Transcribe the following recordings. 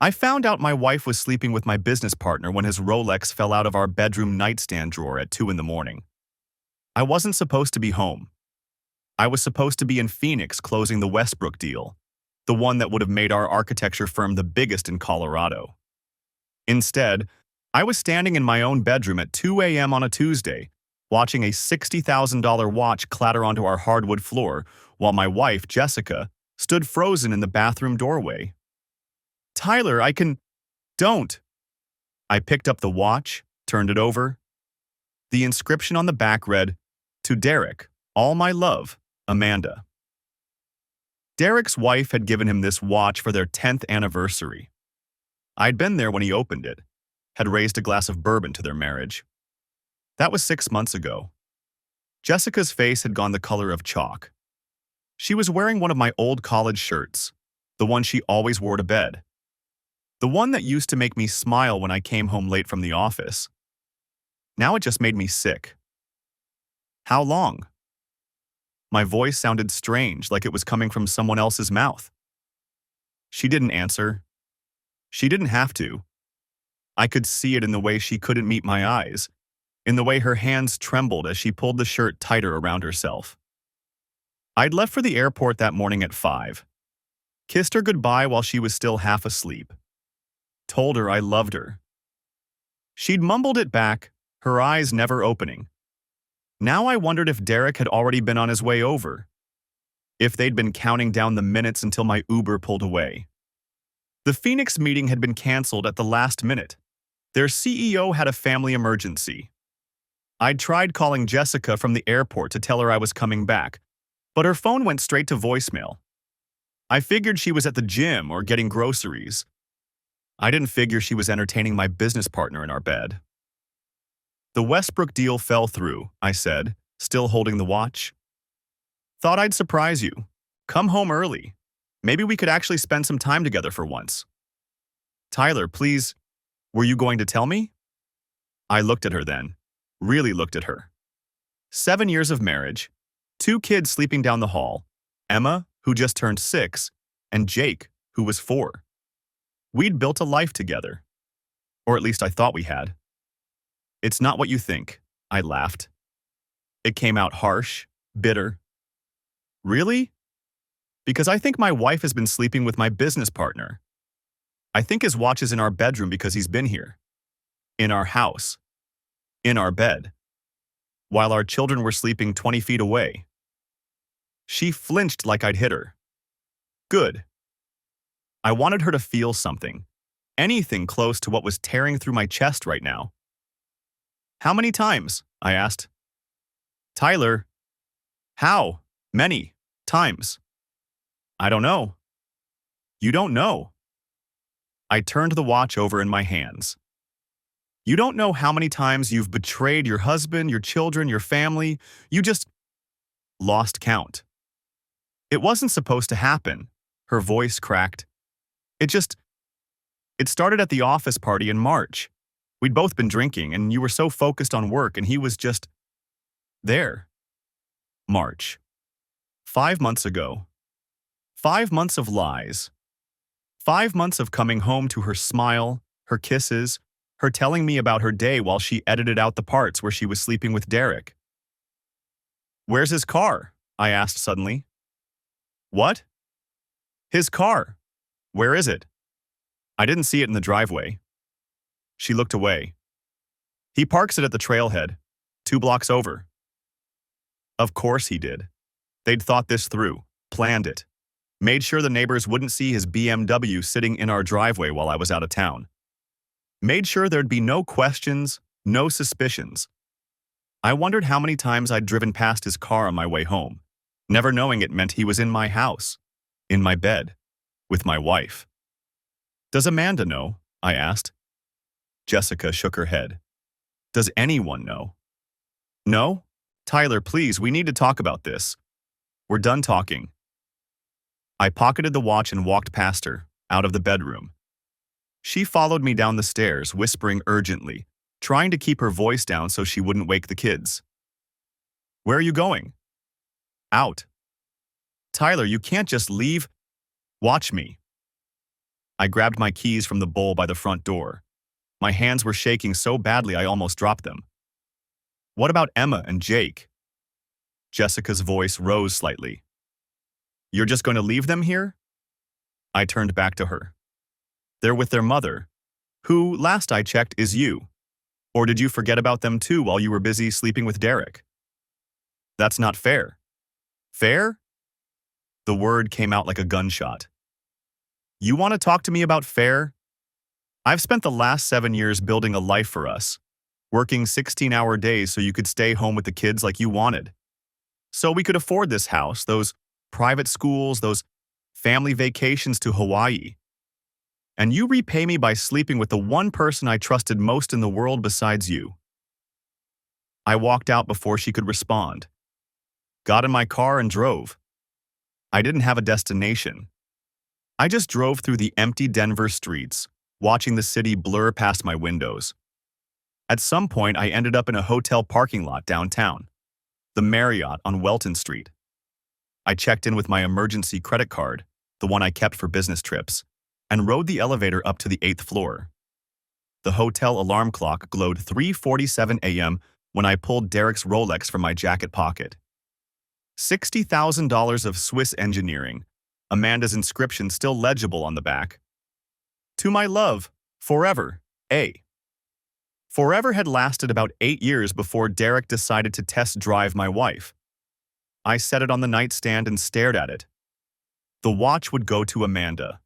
I found out my wife was sleeping with my business partner when his Rolex fell out of our bedroom nightstand drawer at 2 in the morning. I wasn't supposed to be home. I was supposed to be in Phoenix closing the Westbrook deal, the one that would have made our architecture firm the biggest in Colorado. Instead, I was standing in my own bedroom at 2 a.m. on a Tuesday, watching a $60,000 watch clatter onto our hardwood floor while my wife, Jessica, stood frozen in the bathroom doorway. "Tyler, Don't!" I picked up the watch, turned it over. The inscription on the back read, "To Derek, all my love, Amanda." Derek's wife had given him this watch for their 10th anniversary. I'd been there when he opened it, had raised a glass of bourbon to their marriage. That was 6 months ago. Jessica's face had gone the color of chalk. She was wearing one of my old college shirts, the one she always wore to bed. The one that used to make me smile when I came home late from the office. Now it just made me sick. "How long?" My voice sounded strange, like it was coming from someone else's mouth. She didn't answer. She didn't have to. I could see it in the way she couldn't meet my eyes, in the way her hands trembled as she pulled the shirt tighter around herself. I'd left for the airport that morning at 5. Kissed her goodbye while she was still half asleep. Told her I loved her. She'd mumbled it back, her eyes never opening. Now I wondered if Derek had already been on his way over, if they'd been counting down the minutes until my Uber pulled away. The Phoenix meeting had been canceled at the last minute. Their CEO had a family emergency. I'd tried calling Jessica from the airport to tell her I was coming back, but her phone went straight to voicemail. I figured she was at the gym or getting groceries. I didn't figure she was entertaining my business partner in our bed. "The Westbrook deal fell through," I said, still holding the watch. "Thought I'd surprise you. Come home early. Maybe we could actually spend some time together for once." "Tyler, please, were you going to tell me?" I looked at her then, really looked at her. 7 years of marriage, 2 kids sleeping down the hall, Emma, who just turned 6, and Jake, who was 4. We'd built a life together. Or at least I thought we had. "It's not what you think," I laughed. It came out harsh, bitter. "Really?" "Because I think my wife has been sleeping with my business partner. I think his watch is in our bedroom because he's been here. In our house. In our bed. While our children were sleeping 20 feet away." She flinched like I'd hit her. Good. I wanted her to feel something. Anything close to what was tearing through my chest right now. "How many times?" I asked. "Tyler, how many times?" "I don't know." "You don't know?" I turned the watch over in my hands. "You don't know how many times you've betrayed your husband, your children, your family. You just lost count. It wasn't supposed to happen." Her voice cracked. It started at the office party in March. We'd both been drinking, and you were so focused on work, and he was just there." March. 5 months ago. 5 months of lies. 5 months of coming home to her smile, her kisses, her telling me about her day while she edited out the parts where she was sleeping with Derek. "Where's his car?" I asked suddenly. "What?" "His car. Where is it?" "I didn't see it in the driveway." She looked away. "He parks it at the trailhead, 2 blocks over." Of course he did. They'd thought this through, planned it, made sure the neighbors wouldn't see his BMW sitting in our driveway while I was out of town. Made sure there'd be no questions, no suspicions. I wondered how many times I'd driven past his car on my way home, never knowing it meant he was in my house, in my bed, with my wife. "Does Amanda know?" I asked. Jessica shook her head. "Does anyone know?" "No? Tyler, please, we need to talk about this. We're done talking." I pocketed the watch and walked past her, out of the bedroom. She followed me down the stairs, whispering urgently, trying to keep her voice down so she wouldn't wake the kids. "Where are you going?" "Out." "Tyler, you can't just leave. Watch me." I grabbed my keys from the bowl by the front door. My hands were shaking so badly I almost dropped them. What about Emma and Jake? Jessica's voice rose slightly. You're just going to leave them here? I turned back to her. They're with their mother, who, last I checked, is you. Or did you forget about them too while you were busy sleeping with Derek? That's not fair. Fair? The word came out like a gunshot. You want to talk to me about fair? I've spent the last 7 years building a life for us, working 16-hour days so you could stay home with the kids like you wanted. So we could afford this house, those private schools, those family vacations to Hawaii. And you repay me by sleeping with the one person I trusted most in the world besides you. I walked out before she could respond. Got in my car and drove. I didn't have a destination. I just drove through the empty Denver streets, watching the city blur past my windows. At some point, I ended up in a hotel parking lot downtown, the Marriott on Welton Street. I checked in with my emergency credit card, the one I kept for business trips, and rode the elevator up to the 8th floor. The hotel alarm clock glowed 3:47 a.m. when I pulled Derek's Rolex from my jacket pocket. $60,000 of Swiss engineering, Amanda's inscription still legible on the back. To my love, forever, A. Forever had lasted about 8 years before Derek decided to test drive my wife. I set it on the nightstand and stared at it. The watch would go to Amanda.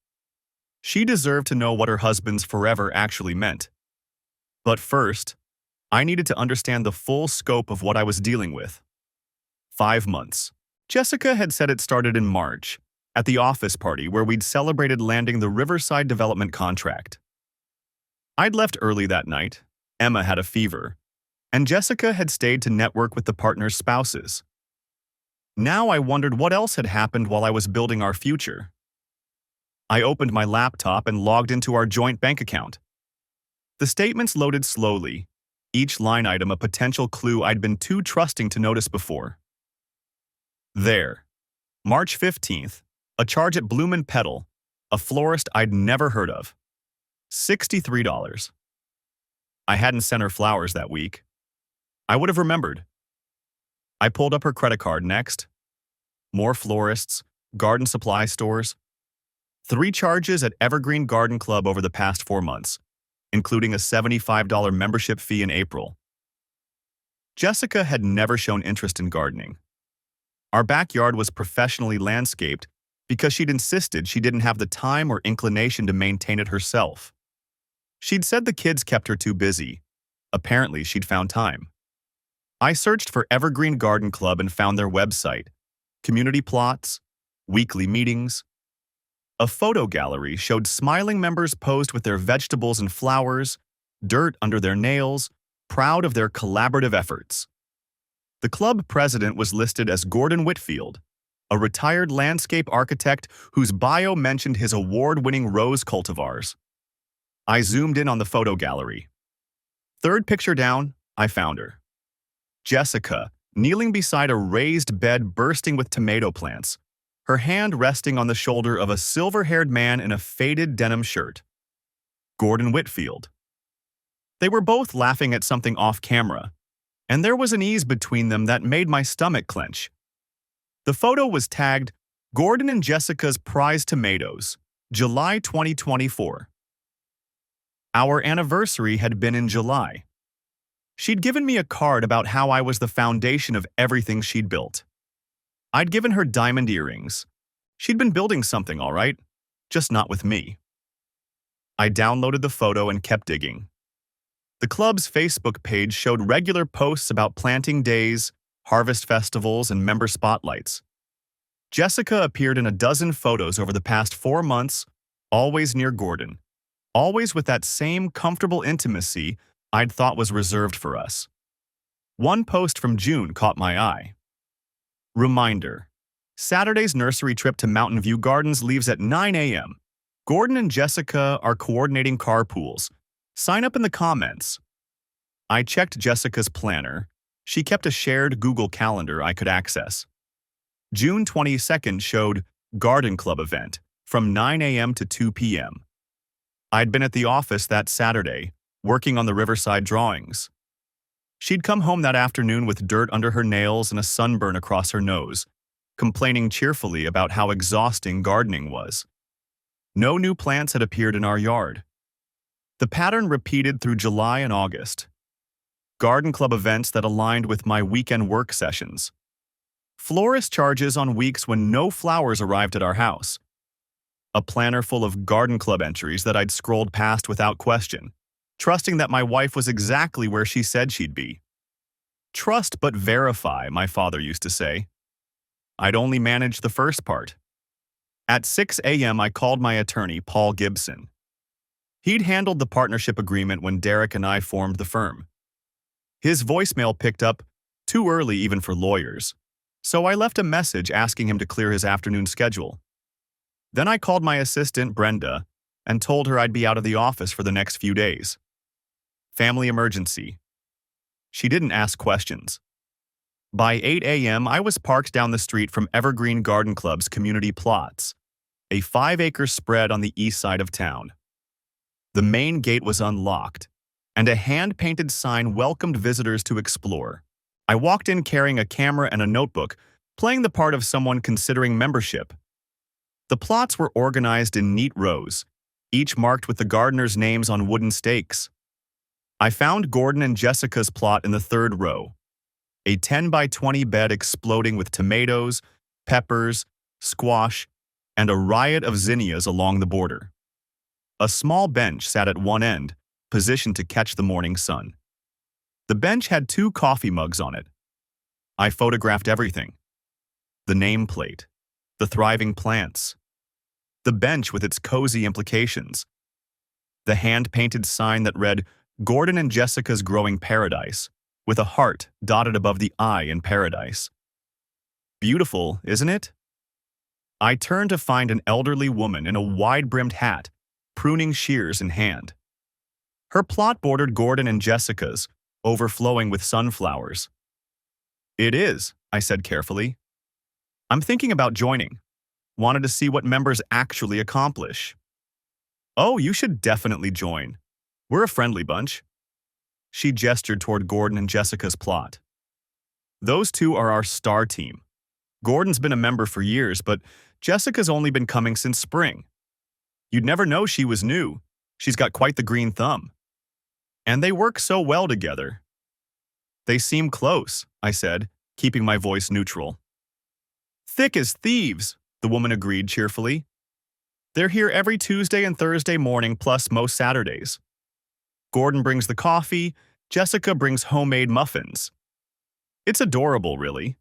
She deserved to know what her husband's forever actually meant. But first, I needed to understand the full scope of what I was dealing with. 5 months. Jessica had said it started in March, at the office party where we'd celebrated landing the Riverside development contract. I'd left early that night. Emma had a fever, and Jessica had stayed to network with the partners' spouses. Now I wondered what else had happened while I was building our future. I opened my laptop and logged into our joint bank account. The statements loaded slowly, each line item a potential clue I'd been too trusting to notice before. There. March 15th, a charge at Bloom and Petal, a florist I'd never heard of. $63. I hadn't sent her flowers that week. I would have remembered. I pulled up her credit card next. More florists, garden supply stores. 3 charges at Evergreen Garden Club over the past 4 months, including a $75 membership fee in April. Jessica had never shown interest in gardening. Our backyard was professionally landscaped because she'd insisted she didn't have the time or inclination to maintain it herself. She'd said the kids kept her too busy. Apparently, she'd found time. I searched for Evergreen Garden Club and found their website, community plots, weekly meetings. A photo gallery showed smiling members posed with their vegetables and flowers, dirt under their nails, proud of their collaborative efforts. The club president was listed as Gordon Whitfield, a retired landscape architect whose bio mentioned his award-winning rose cultivars. I zoomed in on the photo gallery. 3rd picture down, I found her. Jessica, kneeling beside a raised bed bursting with tomato plants, her hand resting on the shoulder of a silver-haired man in a faded denim shirt. Gordon Whitfield. They were both laughing at something off-camera, and there was an ease between them that made my stomach clench. The photo was tagged, Gordon and Jessica's Prized Tomatoes, July 2024. Our anniversary had been in July. She'd given me a card about how I was the foundation of everything she'd built. I'd given her diamond earrings. She'd been building something, all right, just not with me. I downloaded the photo and kept digging. The club's Facebook page showed regular posts about planting days, harvest festivals, and member spotlights. Jessica appeared in a dozen photos over the past 4 months, always near Gordon, always with that same comfortable intimacy I'd thought was reserved for us. One post from June caught my eye. Reminder: Saturday's nursery trip to Mountain View Gardens leaves at 9 a.m. Gordon and Jessica are coordinating carpools. Sign up in the comments. I checked Jessica's planner. She kept a shared Google Calendar I could access. June 22nd showed Garden Club event from 9 a.m. to 2 p.m. I'd been at the office that Saturday, working on the riverside drawings. She'd come home that afternoon with dirt under her nails and a sunburn across her nose, complaining cheerfully about how exhausting gardening was. No new plants had appeared in our yard. The pattern repeated through July and August. Garden club events that aligned with my weekend work sessions. Florist charges on weeks when no flowers arrived at our house. A planner full of garden club entries that I'd scrolled past without question, trusting that my wife was exactly where she said she'd be. Trust but verify, my father used to say. I'd only managed the first part. At 6 a.m., I called my attorney, Paul Gibson. He'd handled the partnership agreement when Derek and I formed the firm. His voicemail picked up too early even for lawyers, so I left a message asking him to clear his afternoon schedule. Then I called my assistant, Brenda, and told her I'd be out of the office for the next few days. Family emergency. She didn't ask questions. By 8 a.m., I was parked down the street from Evergreen Garden Club's community plots, a 5-acre spread on the east side of town. The main gate was unlocked, and a hand-painted sign welcomed visitors to explore. I walked in carrying a camera and a notebook, playing the part of someone considering membership. The plots were organized in neat rows, each marked with the gardeners' names on wooden stakes. I found Gordon and Jessica's plot in the third row, a 10 by 20 bed exploding with tomatoes, peppers, squash, and a riot of zinnias along the border. A small bench sat at one end, positioned to catch the morning sun. The bench had 2 coffee mugs on it. I photographed everything. The nameplate, the thriving plants, the bench with its cozy implications, the hand-painted sign that read, Gordon and Jessica's Growing Paradise, with a heart dotted above the I in paradise. Beautiful, isn't it? I turned to find an elderly woman in a wide-brimmed hat, pruning shears in hand. Her plot bordered Gordon and Jessica's, overflowing with sunflowers. It is, I said carefully. I'm thinking about joining. Wanted to see what members actually accomplish. Oh, you should definitely join. We're a friendly bunch. She gestured toward Gordon and Jessica's plot. Those two are our star team. Gordon's been a member for years, but Jessica's only been coming since spring. You'd never know she was new. She's got quite the green thumb. And they work so well together. They seem close, I said, keeping my voice neutral. Thick as thieves, the woman agreed cheerfully. They're here every Tuesday and Thursday morning plus most Saturdays. Gordon brings the coffee, Jessica brings homemade muffins. It's adorable, really.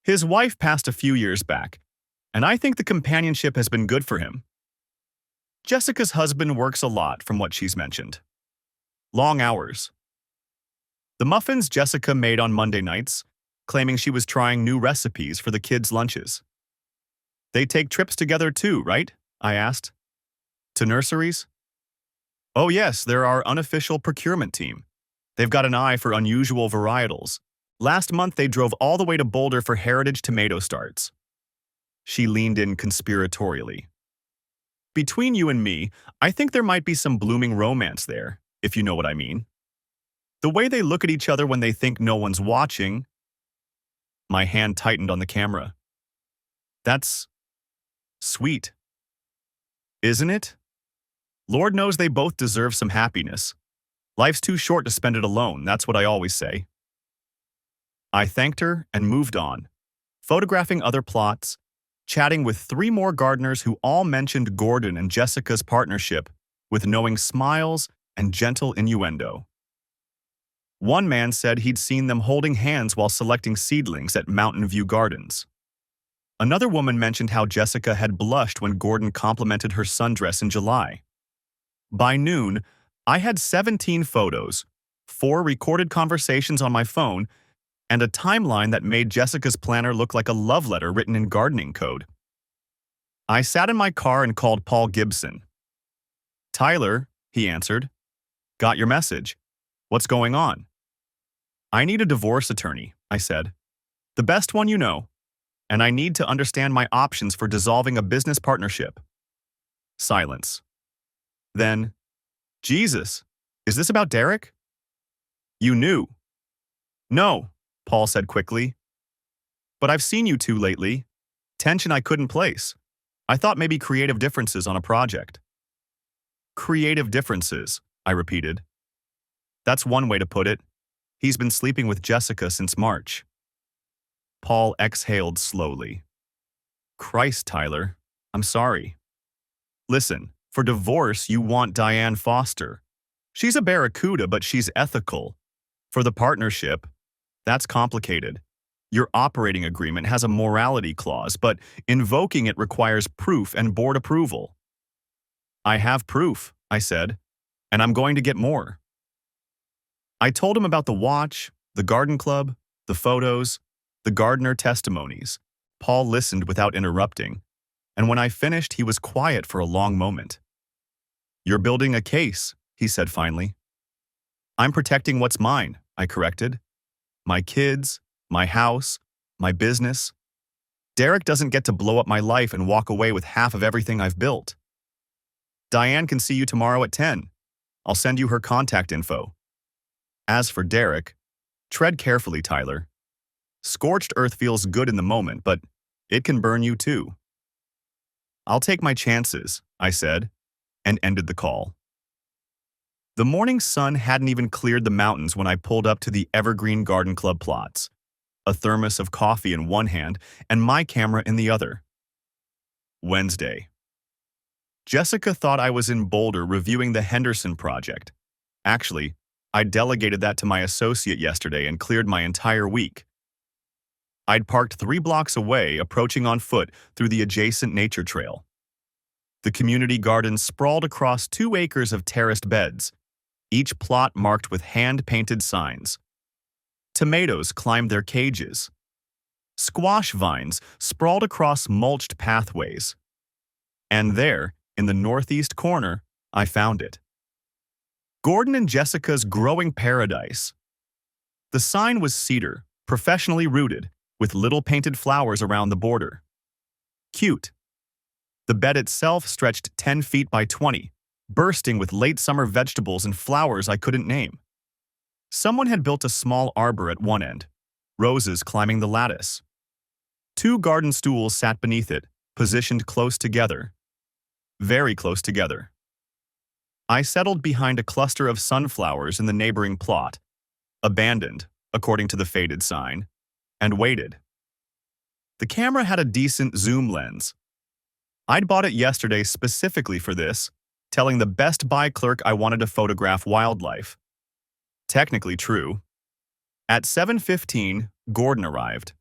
His wife passed a few years back, and I think the companionship has been good for him. Jessica's husband works a lot from what she's mentioned. Long hours. The muffins Jessica made on Monday nights, claiming she was trying new recipes for the kids' lunches. They take trips together too, right? I asked. To nurseries? Oh yes, they're our unofficial procurement team. They've got an eye for unusual varietals. Last month they drove all the way to Boulder for heritage tomato starts. She leaned in conspiratorially. Between you and me, I think there might be some blooming romance there, if you know what I mean. The way they look at each other when they think no one's watching. My hand tightened on the camera. That's sweet. Isn't it? Lord knows they both deserve some happiness. Life's too short to spend it alone, that's what I always say. I thanked her and moved on, photographing other plots, chatting with 3 more gardeners who all mentioned Gordon and Jessica's partnership with knowing smiles and gentle innuendo. One man said he'd seen them holding hands while selecting seedlings at Mountain View Gardens. Another woman mentioned how Jessica had blushed when Gordon complimented her sundress in July. By noon, I had 17 photos, 4 recorded conversations on my phone, and a timeline that made Jessica's planner look like a love letter written in gardening code. I sat in my car and called Paul Gibson. Tyler, he answered. Got your message. What's going on? I need a divorce attorney, I said. The best one you know. And I need to understand my options for dissolving a business partnership. Silence. Then, Jesus, is this about Derek? You knew. No, Paul said quickly. But I've seen you two lately. Tension I couldn't place. I thought maybe creative differences on a project. Creative differences, I repeated. That's one way to put it. He's been sleeping with Jessica since March. Paul exhaled slowly. Christ, Tyler, I'm sorry. Listen, for divorce, you want Diane Foster. She's a barracuda, but she's ethical. For the partnership, that's complicated. Your operating agreement has a morality clause, but invoking it requires proof and board approval. I have proof, I said, and I'm going to get more. I told him about the watch, the garden club, the photos, the gardener testimonies. Paul listened without interrupting, and when I finished, he was quiet for a long moment. You're building a case, he said finally. I'm protecting what's mine, I corrected. My kids, my house, my business. Derek doesn't get to blow up my life and walk away with half of everything I've built. Diane can see you tomorrow at 10. I'll send you her contact info. As for Derek, tread carefully, Tyler. Scorched earth feels good in the moment, but it can burn you too. I'll take my chances, I said, and ended the call. The morning sun hadn't even cleared the mountains when I pulled up to the Evergreen Garden Club plots, a thermos of coffee in one hand and my camera in the other. Wednesday. Jessica thought I was in Boulder reviewing the Henderson project. Actually, I delegated that to my associate yesterday and cleared my entire week. I'd parked 3 blocks away, approaching on foot through the adjacent nature trail. The community garden sprawled across 2 acres of terraced beds, each plot marked with hand-painted signs. Tomatoes climbed their cages. Squash vines sprawled across mulched pathways. And there, in the northeast corner, I found it. Gordon and Jessica's growing paradise. The sign was cedar, professionally rooted, with little painted flowers around the border. Cute. The bed itself stretched 10 feet by 20, bursting with late summer vegetables and flowers I couldn't name. Someone had built a small arbor at one end, roses climbing the lattice. 2 garden stools sat beneath it, positioned close together. Very close together. I settled behind a cluster of sunflowers in the neighboring plot, abandoned, according to the faded sign, and waited. The camera had a decent zoom lens. I'd bought it yesterday specifically for this, telling the Best Buy clerk I wanted to photograph wildlife. Technically true. At 7:15, Gordon arrived.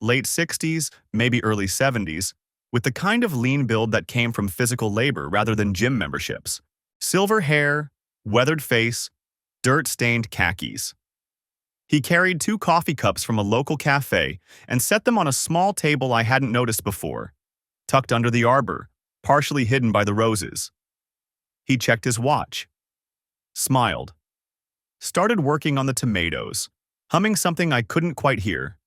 Late 60s, maybe early 70s, with the kind of lean build that came from physical labor rather than gym memberships. Silver hair, weathered face, dirt-stained khakis. He carried 2 coffee cups from a local cafe and set them on a small table I hadn't noticed before, tucked under the arbor, partially hidden by the roses. He checked his watch, smiled, started working on the tomatoes, humming something I couldn't quite hear.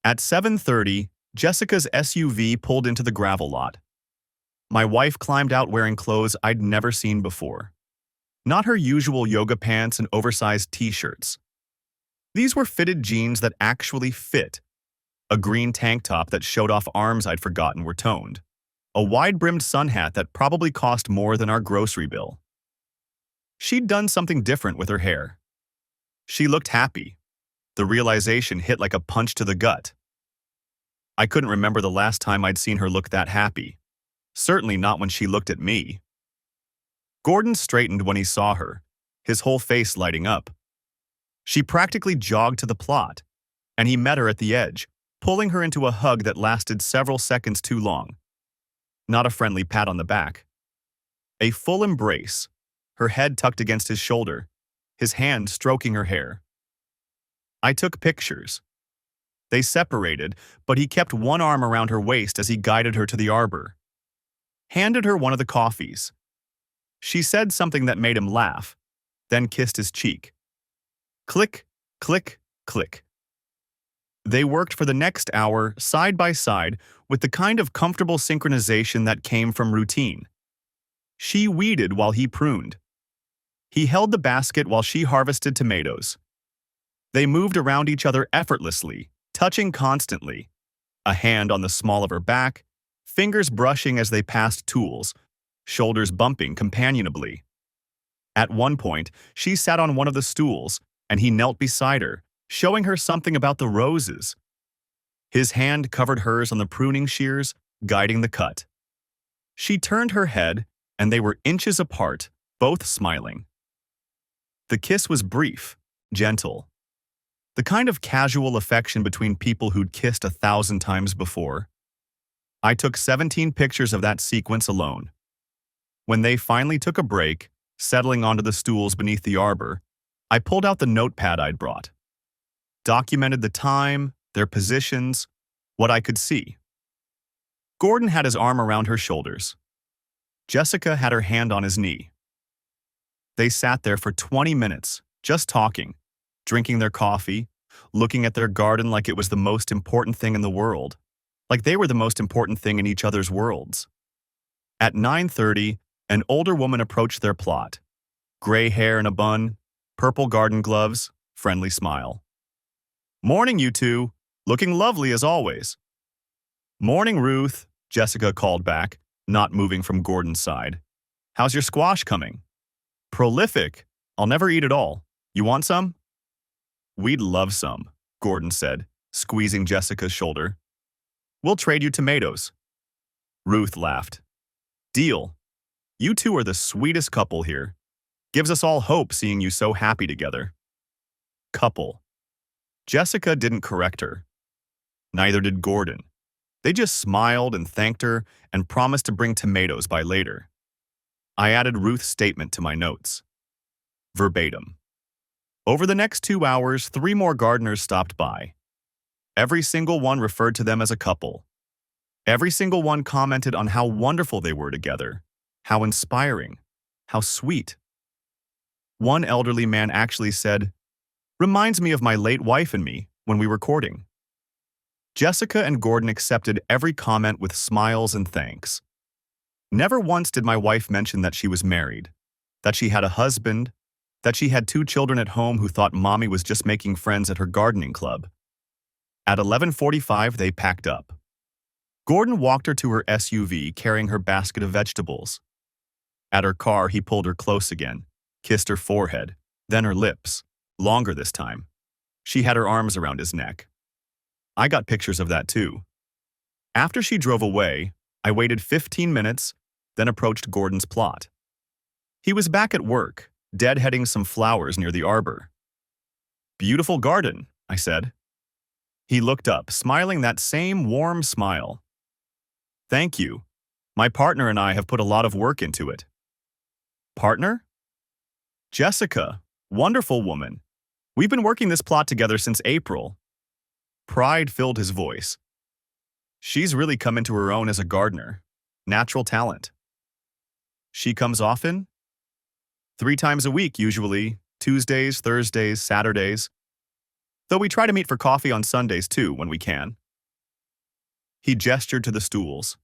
At 7:30, Jessica's SUV pulled into the gravel lot. My wife climbed out wearing clothes I'd never seen before. Not her usual yoga pants and oversized t-shirts. These were fitted jeans that actually fit. A green tank top that showed off arms I'd forgotten were toned. A wide-brimmed sun hat that probably cost more than our grocery bill. She'd done something different with her hair. She looked happy. The realization hit like a punch to the gut. I couldn't remember the last time I'd seen her look that happy. Certainly not when she looked at me. Gordon straightened when he saw her, his whole face lighting up. She practically jogged to the plot, and he met her at the edge, pulling her into a hug that lasted several seconds too long. Not a friendly pat on the back. A full embrace, her head tucked against his shoulder, his hand stroking her hair. I took pictures. They separated, but he kept one arm around her waist as he guided her to the arbor. Handed her one of the coffees. She said something that made him laugh, then kissed his cheek. Click, click, click. They worked for the next hour, side by side, with the kind of comfortable synchronization that came from routine. She weeded while he pruned. He held the basket while she harvested tomatoes. They moved around each other effortlessly, touching constantly, a hand on the small of her back, fingers brushing as they passed tools, shoulders bumping companionably. At one point, she sat on one of the stools, and he knelt beside her, showing her something about the roses. His hand covered hers on the pruning shears, guiding the cut. She turned her head, and they were inches apart, both smiling. The kiss was brief, gentle. The kind of casual affection between people who'd kissed 1,000 times before. I took 17 pictures of that sequence alone. When they finally took a break, settling onto the stools beneath the arbor, I pulled out the notepad I'd brought. Documented the time, their positions, what I could see. Gordon had his arm around her shoulders. Jessica had her hand on his knee. They sat there for 20 minutes, just talking, drinking their coffee, looking at their garden like it was the most important thing in the world, like they were the most important thing in each other's worlds. At 9:30, an older woman approached their plot. Gray hair in a bun, purple garden gloves, friendly smile. "Morning, you two. Looking lovely as always." "Morning, Ruth," Jessica called back, not moving from Gordon's side. "How's your squash coming?" "Prolific. I'll never eat it all. You want some?" "We'd love some," Gordon said, squeezing Jessica's shoulder. "We'll trade you tomatoes." Ruth laughed. "Deal. You two are the sweetest couple here. Gives us all hope seeing you so happy together." Couple. Jessica didn't correct her. Neither did Gordon. They just smiled and thanked her and promised to bring tomatoes by later. I added Ruth's statement to my notes. Verbatim. Over the next 2 hours, 3 more gardeners stopped by. Every single one referred to them as a couple. Every single one commented on how wonderful they were together, how inspiring, how sweet. One elderly man actually said, "Reminds me of my late wife and me when we were courting." Jessica and Gordon accepted every comment with smiles and thanks. Never once did my wife mention that she was married, that she had a husband, that she had 2 children at home who thought mommy was just making friends at her gardening club. At 11:45, they packed up. Gordon walked her to her SUV carrying her basket of vegetables. At her car, he pulled her close again, kissed her forehead, then her lips, longer this time. She had her arms around his neck. I got pictures of that too. After she drove away, I waited 15 minutes, then approached Gordon's plot. He was back at work, deadheading some flowers near the arbor. "Beautiful garden," I said. He looked up, smiling that same warm smile. "Thank you. My partner and I have put a lot of work into it." "Partner?" "Jessica. Wonderful woman. We've been working this plot together since April." Pride filled his voice. "She's really come into her own as a gardener. Natural talent." "She comes often?" 3 times a week, usually. Tuesdays, Thursdays, Saturdays. Though we try to meet for coffee on Sundays too, when we can. He gestured to the stools.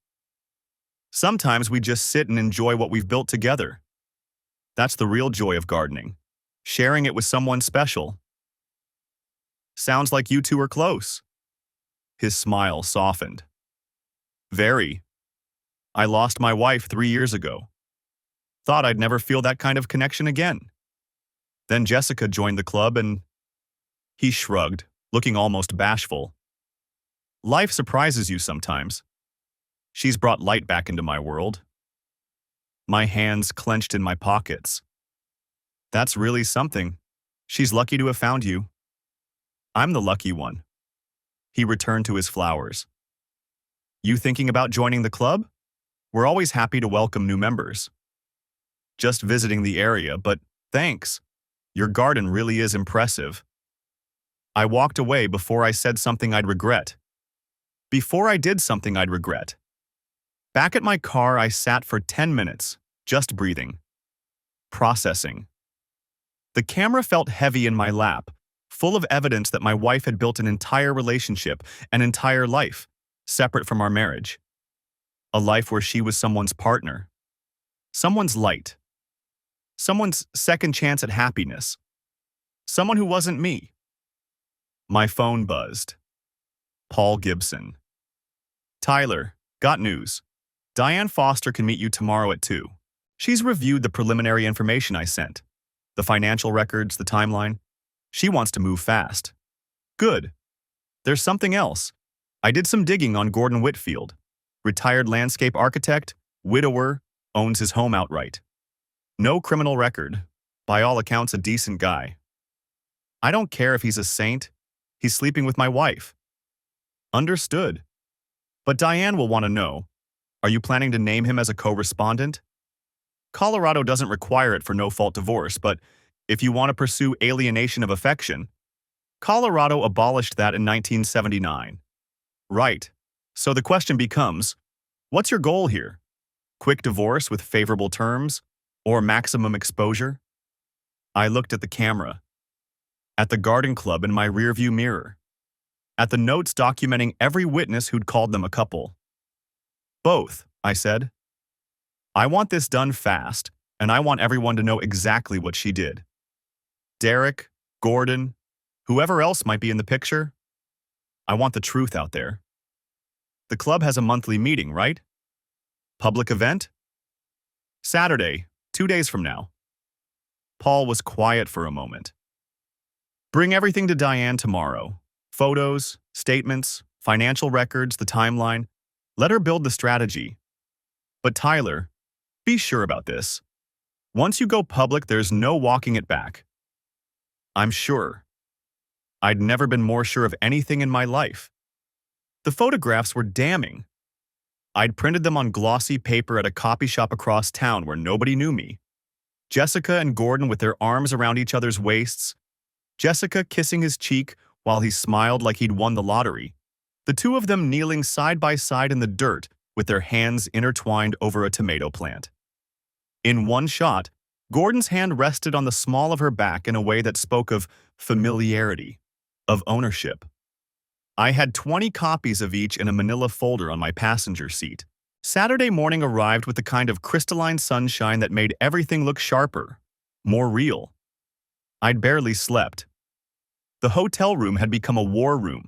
"Sometimes we just sit and enjoy what we've built together. That's the real joy of gardening. Sharing it with someone special." "Sounds like you two are close." His smile softened. "Very. I lost my wife 3 years ago. Thought I'd never feel that kind of connection again. Then Jessica joined the club and..." He shrugged, looking almost bashful. "Life surprises you sometimes. She's brought light back into my world." My hands clenched in my pockets. "That's really something. She's lucky to have found you." "I'm the lucky one." He returned to his flowers. "You thinking about joining the club? We're always happy to welcome new members." "Just visiting the area, but thanks. Your garden really is impressive." I walked away before I said something I'd regret. Before I did something I'd regret. Back at my car, I sat for 10 minutes, just breathing. Processing. The camera felt heavy in my lap, full of evidence that my wife had built an entire relationship, an entire life, separate from our marriage. A life where she was someone's partner. Someone's light. Someone's second chance at happiness. Someone who wasn't me. My phone buzzed. Paul Gibson. Tyler, got news. Diane Foster can meet you tomorrow at 2. She's reviewed the preliminary information I sent. The financial records, the timeline. She wants to move fast. Good. There's something else. I did some digging on Gordon Whitfield. Retired landscape architect, widower, owns his home outright. No criminal record. By all accounts, a decent guy. I don't care if he's a saint. He's sleeping with my wife. Understood. But Diane will want to know, are you planning to name him as a co-respondent? Colorado doesn't require it for no-fault divorce, but if you want to pursue alienation of affection, Colorado abolished that in 1979. Right. So the question becomes, what's your goal here? Quick divorce with favorable terms, or maximum exposure? I looked at the camera, at the garden club in my rearview mirror, at the notes documenting every witness who'd called them a couple. Both, I said. I want this done fast, and I want everyone to know exactly what she did. Derek, Gordon, whoever else might be in the picture. I want the truth out there. The club has a monthly meeting, right? Public event? Saturday, 2 days from now. Paul was quiet for a moment. Bring everything to Diane tomorrow. Photos, statements, financial records, the timeline. Let her build the strategy. But Tyler, be sure about this. Once you go public, there's no walking it back. I'm sure. I'd never been more sure of anything in my life. The photographs were damning. I'd printed them on glossy paper at a copy shop across town where nobody knew me. Jessica and Gordon with their arms around each other's waists. Jessica kissing his cheek while he smiled like he'd won the lottery. The two of them kneeling side by side in the dirt with their hands intertwined over a tomato plant. In one shot, Gordon's hand rested on the small of her back in a way that spoke of familiarity, of ownership. I had 20 copies of each in a manila folder on my passenger seat. Saturday morning arrived with the kind of crystalline sunshine that made everything look sharper, more real. I'd barely slept. The hotel room had become a war room,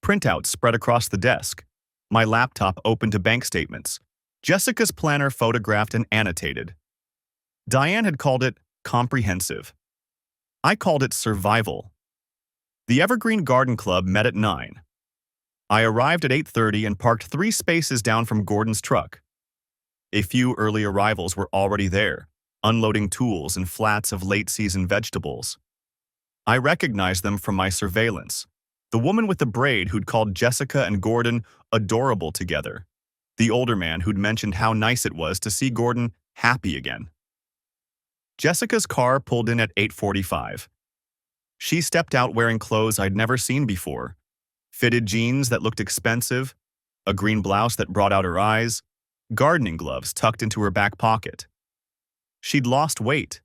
printouts spread across the desk, my laptop open to bank statements, Jessica's planner photographed and annotated. Diane had called it comprehensive. I called it survival. The Evergreen Garden Club met at 9. I arrived at 8:30 and parked 3 spaces down from Gordon's truck. A few early arrivals were already there, unloading tools and flats of late-season vegetables. I recognized them from my surveillance. The woman with the braid who'd called Jessica and Gordon adorable together. The older man who'd mentioned how nice it was to see Gordon happy again. Jessica's car pulled in at 8:45. She stepped out wearing clothes I'd never seen before. Fitted jeans that looked expensive, a green blouse that brought out her eyes, gardening gloves tucked into her back pocket. She'd lost weight.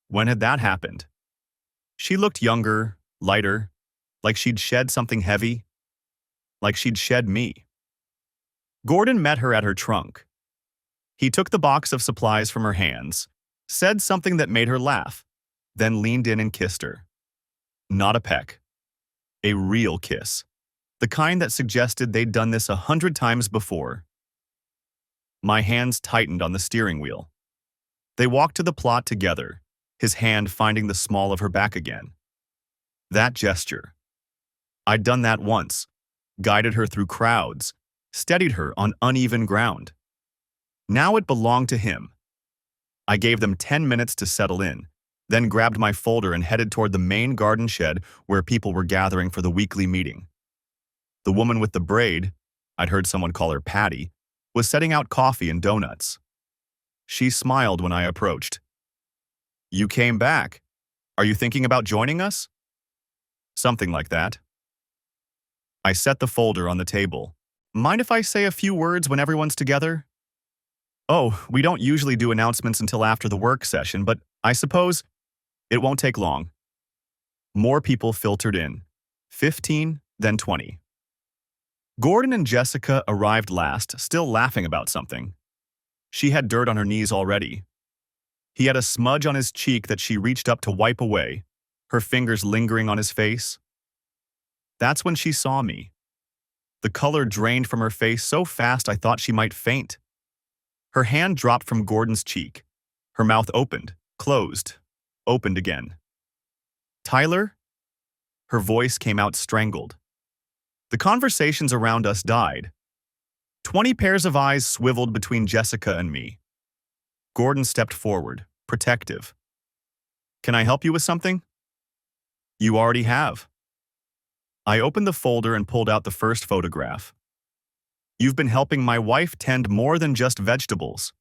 When had that happened? She looked younger, lighter, like she'd shed something heavy, like she'd shed me. Gordon met her at her trunk. He took the box of supplies from her hands, said something that made her laugh, then leaned in and kissed her. Not a peck. A real kiss. The kind that suggested they'd done this 100 times before. My hands tightened on the steering wheel. They walked to the plot together, his hand finding the small of her back again. That gesture. I'd done that once, guided her through crowds, steadied her on uneven ground. Now it belonged to him. I gave them 10 minutes to settle in, then grabbed my folder and headed toward the main garden shed where people were gathering for the weekly meeting. The woman with the braid, I'd heard someone call her Patty, was setting out coffee and donuts. She smiled when I approached. "You came back. Are you thinking about joining us?" Something like that. I set the folder on the table. "Mind if I say a few words when everyone's together?" "Oh, we don't usually do announcements until after the work session, but I suppose it won't take long." More people filtered in. 15, then 20. Gordon and Jessica arrived last, still laughing about something. She had dirt on her knees already. He had a smudge on his cheek that she reached up to wipe away, her fingers lingering on his face. That's when she saw me. The color drained from her face so fast I thought she might faint. Her hand dropped from Gordon's cheek. Her mouth opened, closed, opened again. "Tyler?" Her voice came out strangled. The conversations around us died. 20 pairs of eyes swiveled between Jessica and me. Gordon stepped forward, protective. "Can I help you with something?" "You already have." I opened the folder and pulled out the first photograph. "You've been helping my wife tend more than just vegetables."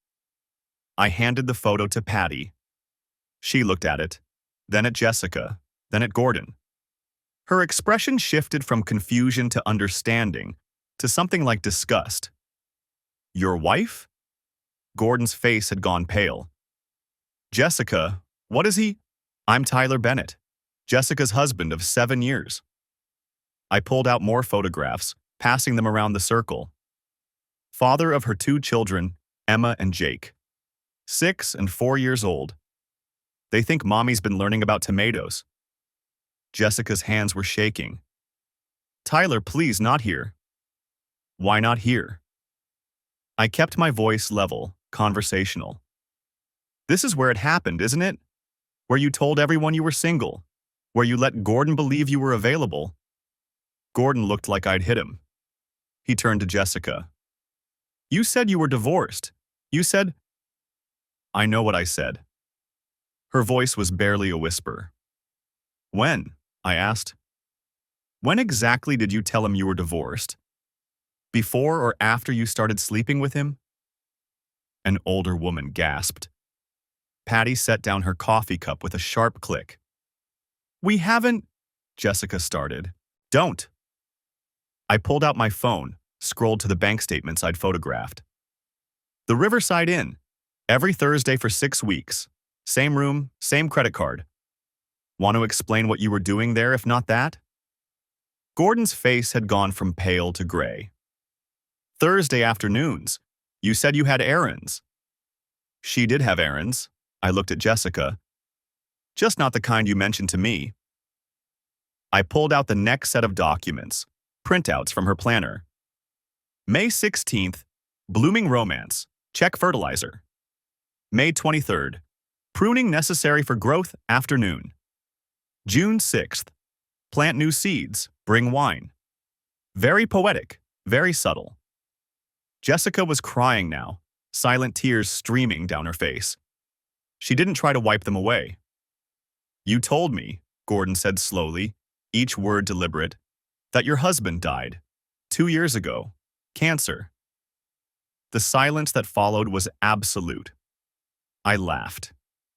I handed the photo to Patty. She looked at it, then at Jessica, then at Gordon. Her expression shifted from confusion to understanding, to something like disgust. "Your wife?" Gordon's face had gone pale. "Jessica, what is he?" "I'm Tyler Bennett, Jessica's husband of 7 years." I pulled out more photographs, passing them around the circle. Father of her 2 children, Emma and Jake. 6 and 4 years old. They think mommy's been learning about tomatoes. Jessica's hands were shaking. "Tyler, please, not here." "Why not here?" I kept my voice level, conversational. "This is where it happened, isn't it? Where you told everyone you were single. Where you let Gordon believe you were available." Gordon looked like I'd hit him. He turned to Jessica. "You said you were divorced. You said—" "I know what I said." Her voice was barely a whisper. "When?" I asked. "When exactly did you tell him you were divorced? Before or after you started sleeping with him?" An older woman gasped. Patty set down her coffee cup with a sharp click. "We haven't—" Jessica started. "Don't." I pulled out my phone, scrolled to the bank statements I'd photographed. "The Riverside Inn. Every Thursday for 6 weeks. Same room, same credit card. Want to explain what you were doing there, if not that?" Gordon's face had gone from pale to gray. "Thursday afternoons. You said you had errands." "She did have errands." I looked at Jessica. "Just not the kind you mentioned to me." I pulled out the next set of documents, printouts from her planner. May 16th, blooming romance, check fertilizer. May 23rd, pruning necessary for growth, afternoon. June 6th, plant new seeds, bring wine. Very poetic, very subtle. Jessica was crying now, silent tears streaming down her face. She didn't try to wipe them away. "You told me," Gordon said slowly, each word deliberate, "that your husband died 2 years ago. Cancer." The silence that followed was absolute. I laughed.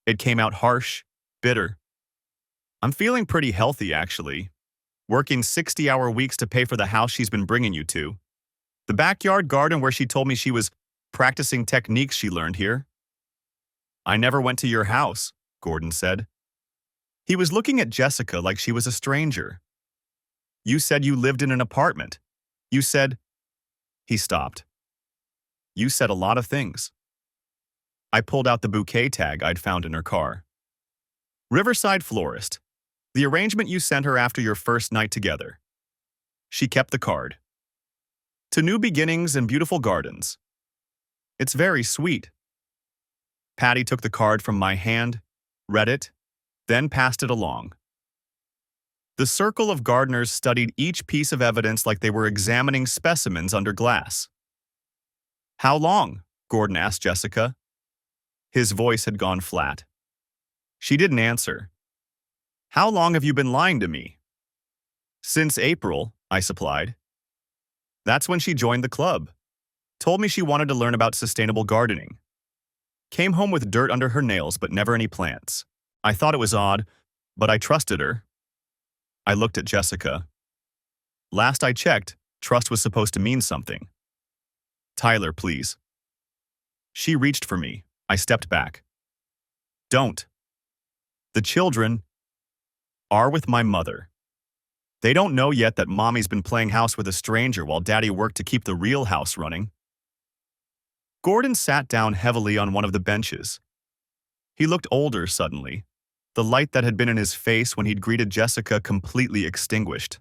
It came out harsh, bitter. "I'm feeling pretty healthy, actually. Working 60-hour weeks to pay for the house she's been bringing you to. The backyard garden where she told me she was practicing techniques she learned here." "I never went to your house," Gordon said. He was looking at Jessica like she was a stranger. "You said you lived in an apartment. You said—" He stopped. "You said a lot of things." I pulled out the bouquet tag I'd found in her car. "Riverside Florist. The arrangement you sent her after your first night together." She kept the card. "To new beginnings and beautiful gardens. It's very sweet." Patty took the card from my hand, read it, then passed it along. The circle of gardeners studied each piece of evidence like they were examining specimens under glass. "How long?" Gordon asked Jessica. His voice had gone flat. She didn't answer. "How long have you been lying to me?" "Since April," I supplied. "That's when she joined the club. Told me she wanted to learn about sustainable gardening. Came home with dirt under her nails but never any plants. I thought it was odd, but I trusted her." I looked at Jessica. Last I checked, trust was supposed to mean something. "Tyler, please." She reached for me. I stepped back. "Don't. The children are with my mother. They don't know yet that mommy's been playing house with a stranger while daddy worked to keep the real house running." Gordon sat down heavily on one of the benches. He looked older suddenly, the light that had been in his face when he'd greeted Jessica completely extinguished.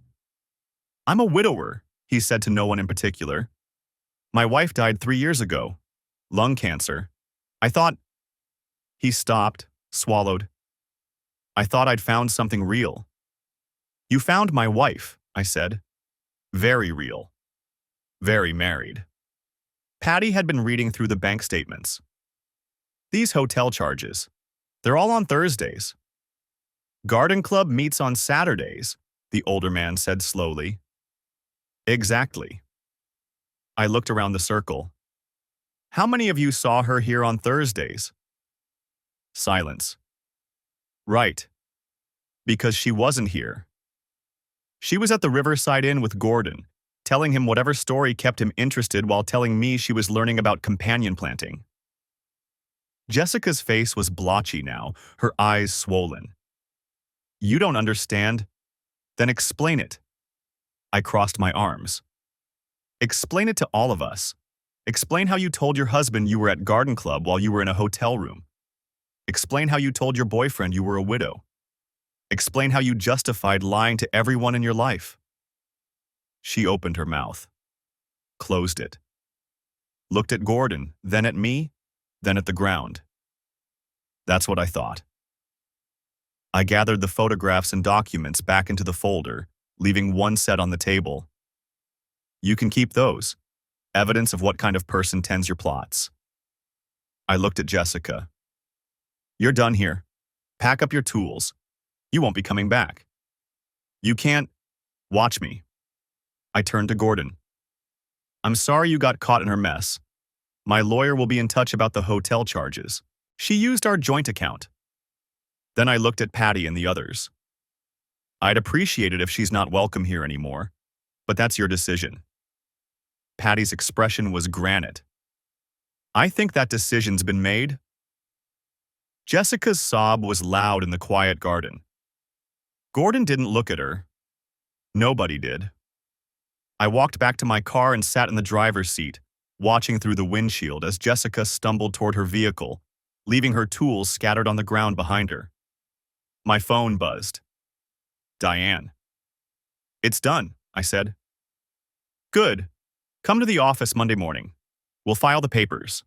"I'm a widower," he said to no one in particular. "My wife died 3 years ago. Lung cancer. I thought—" He stopped, swallowed. "I thought I'd found something real." "You found my wife," I said. "Very real. Very married." Patty had been reading through the bank statements. "These hotel charges, they're all on Thursdays." "Garden Club meets on Saturdays," the older man said slowly. "Exactly." I looked around the circle. "How many of you saw her here on Thursdays?" Silence. "Right. Because she wasn't here. She was at the Riverside Inn with Gordon, telling him whatever story kept him interested while telling me she was learning about companion planting." Jessica's face was blotchy now, her eyes swollen. "You don't understand? Then explain it." I crossed my arms. "Explain it to all of us. Explain how you told your husband you were at Garden Club while you were in a hotel room. Explain how you told your boyfriend you were a widow. Explain how you justified lying to everyone in your life." She opened her mouth, closed it, looked at Gordon, then at me, then at the ground. That's what I thought. I gathered the photographs and documents back into the folder, leaving one set on the table. "You can keep those. Evidence of what kind of person tends your plots." I looked at Jessica. "You're done here. Pack up your tools. You won't be coming back. You can't watch me." I turned to Gordon. "I'm sorry you got caught in her mess. My lawyer will be in touch about the hotel charges. She used our joint account." Then I looked at Patty and the others. "I'd appreciate it if she's not welcome here anymore, but that's your decision." Patty's expression was granite. "I think that decision's been made." Jessica's sob was loud in the quiet garden. Gordon didn't look at her. Nobody did. I walked back to my car and sat in the driver's seat, watching through the windshield as Jessica stumbled toward her vehicle, leaving her tools scattered on the ground behind her. My phone buzzed. "Diane." "It's done," I said. "Good. Come to the office Monday morning. We'll file the papers."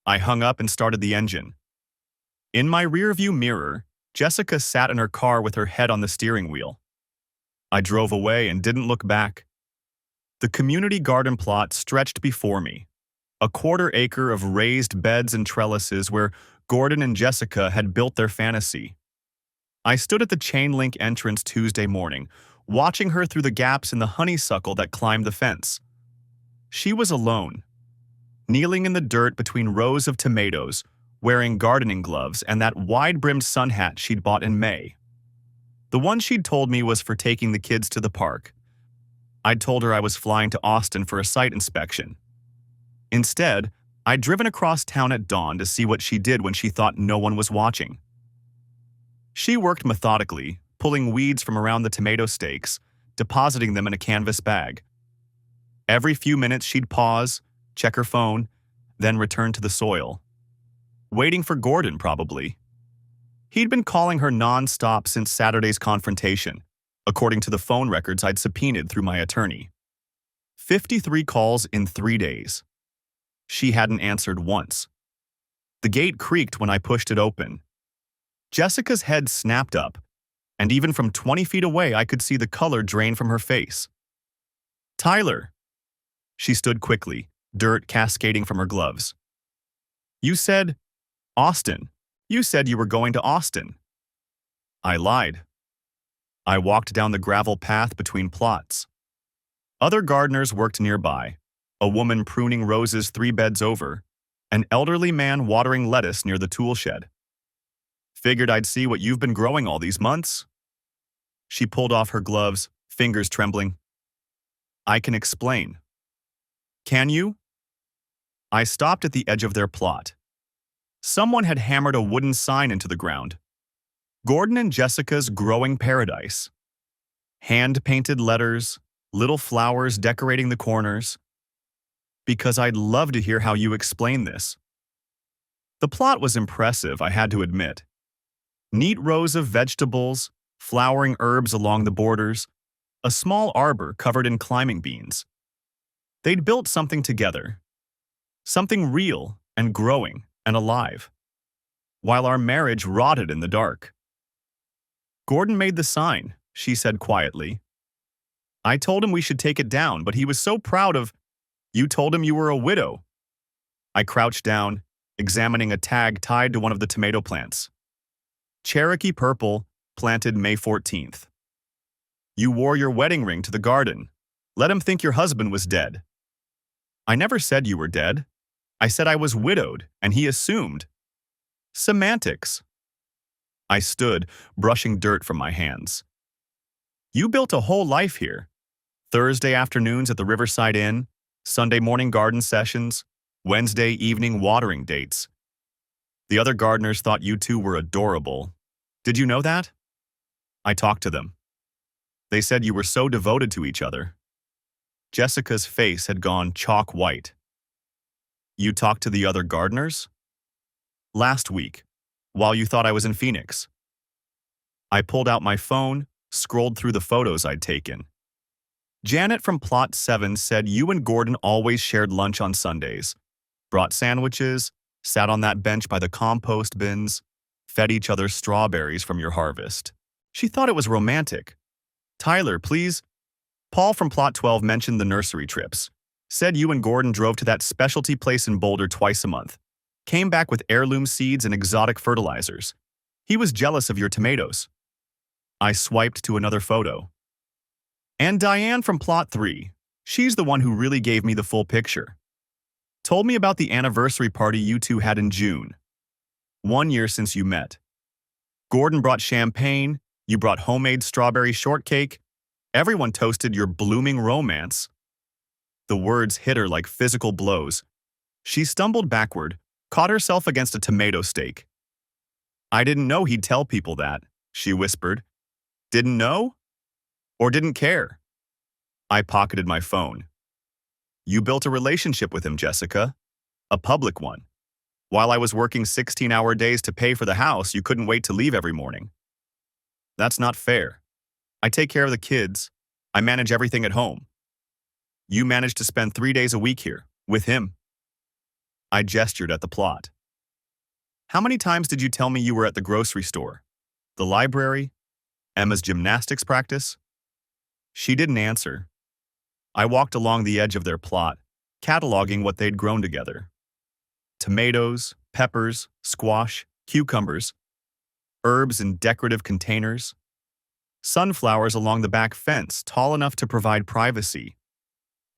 I hung up and started the engine. In my rearview mirror, Jessica sat in her car with her head on the steering wheel. I drove away and didn't look back. The community garden plot stretched before me, a quarter-acre of raised beds and trellises where Gordon and Jessica had built their fantasy. I stood at the chain-link entrance Tuesday morning, watching her through the gaps in the honeysuckle that climbed the fence. She was alone, kneeling in the dirt between rows of tomatoes, wearing gardening gloves and that wide-brimmed sun hat she'd bought in May. The one she'd told me was for taking the kids to the park. I'd told her I was flying to Austin for a site inspection. Instead, I'd driven across town at dawn to see what she did when she thought no one was watching. She worked methodically, pulling weeds from around the tomato stakes, depositing them in a canvas bag. Every few minutes she'd pause, check her phone, then return to the soil. Waiting for Gordon, probably. He'd been calling her non-stop since Saturday's confrontation, according to the phone records I'd subpoenaed through my attorney. 53 calls in 3 days. She hadn't answered once. The gate creaked when I pushed it open. Jessica's head snapped up, and even from 20 feet away I could see the color drain from her face. "Tyler." She stood quickly, dirt cascading from her gloves. "You said Austin. You said you were going to Austin." I lied. I walked down the gravel path between plots. Other gardeners worked nearby, a woman pruning roses 3 beds over, an elderly man watering lettuce near the tool shed. "Figured I'd see what you've been growing all these months." She pulled off her gloves, fingers trembling. "I can explain." "Can you?" I stopped at the edge of their plot. Someone had hammered a wooden sign into the ground. Gordon and Jessica's Growing Paradise. Hand-painted letters, little flowers decorating the corners. Because I'd love to hear how you explain this. The plot was impressive, I had to admit. Neat rows of vegetables, flowering herbs along the borders, a small arbor covered in climbing beans. They'd built something together, something real and growing and alive, while our marriage rotted in the dark. Gordon made the sign, she said quietly. I told him we should take it down, but he was so proud of. You told him you were a widow. I crouched down, examining a tag tied to one of the tomato plants. Cherokee purple, planted May 14th. You wore your wedding ring to the garden. Let him think your husband was dead. I never said you were dead. I said I was widowed, and he assumed. Semantics. I stood, brushing dirt from my hands. You built a whole life here. Thursday afternoons at the Riverside Inn, Sunday morning garden sessions, Wednesday evening watering dates. The other gardeners thought you two were adorable. Did you know that? I talked to them. They said you were so devoted to each other. Jessica's face had gone chalk white. You talked to the other gardeners? Last week, while you thought I was in Phoenix. I pulled out my phone, scrolled through the photos I'd taken. Janet from Plot 7 said you and Gordon always shared lunch on Sundays, brought sandwiches, sat on that bench by the compost bins, fed each other strawberries from your harvest. She thought it was romantic. Tyler, please. Paul from Plot 12 mentioned the nursery trips. Said you and Gordon drove to that specialty place in Boulder twice a month. Came back with heirloom seeds and exotic fertilizers. He was jealous of your tomatoes. I swiped to another photo. And Diane from Plot 3. She's the one who really gave me the full picture. Told me about the anniversary party you two had in June. 1 year since you met. Gordon brought champagne, you brought homemade strawberry shortcake. Everyone toasted your blooming romance. The words hit her like physical blows. She stumbled backward, caught herself against a tomato stake. I didn't know he'd tell people that, she whispered. Didn't know? Or didn't care? I pocketed my phone. You built a relationship with him, Jessica. A public one. While I was working 16-hour days to pay for the house, you couldn't wait to leave every morning. That's not fair. I take care of the kids. I manage everything at home. You managed to spend 3 days a week here, with him. I gestured at the plot. How many times did you tell me you were at the grocery store? The library? Emma's gymnastics practice? She didn't answer. I walked along the edge of their plot, cataloging what they'd grown together. Tomatoes, peppers, squash, cucumbers, herbs in decorative containers, sunflowers along the back fence tall enough to provide privacy,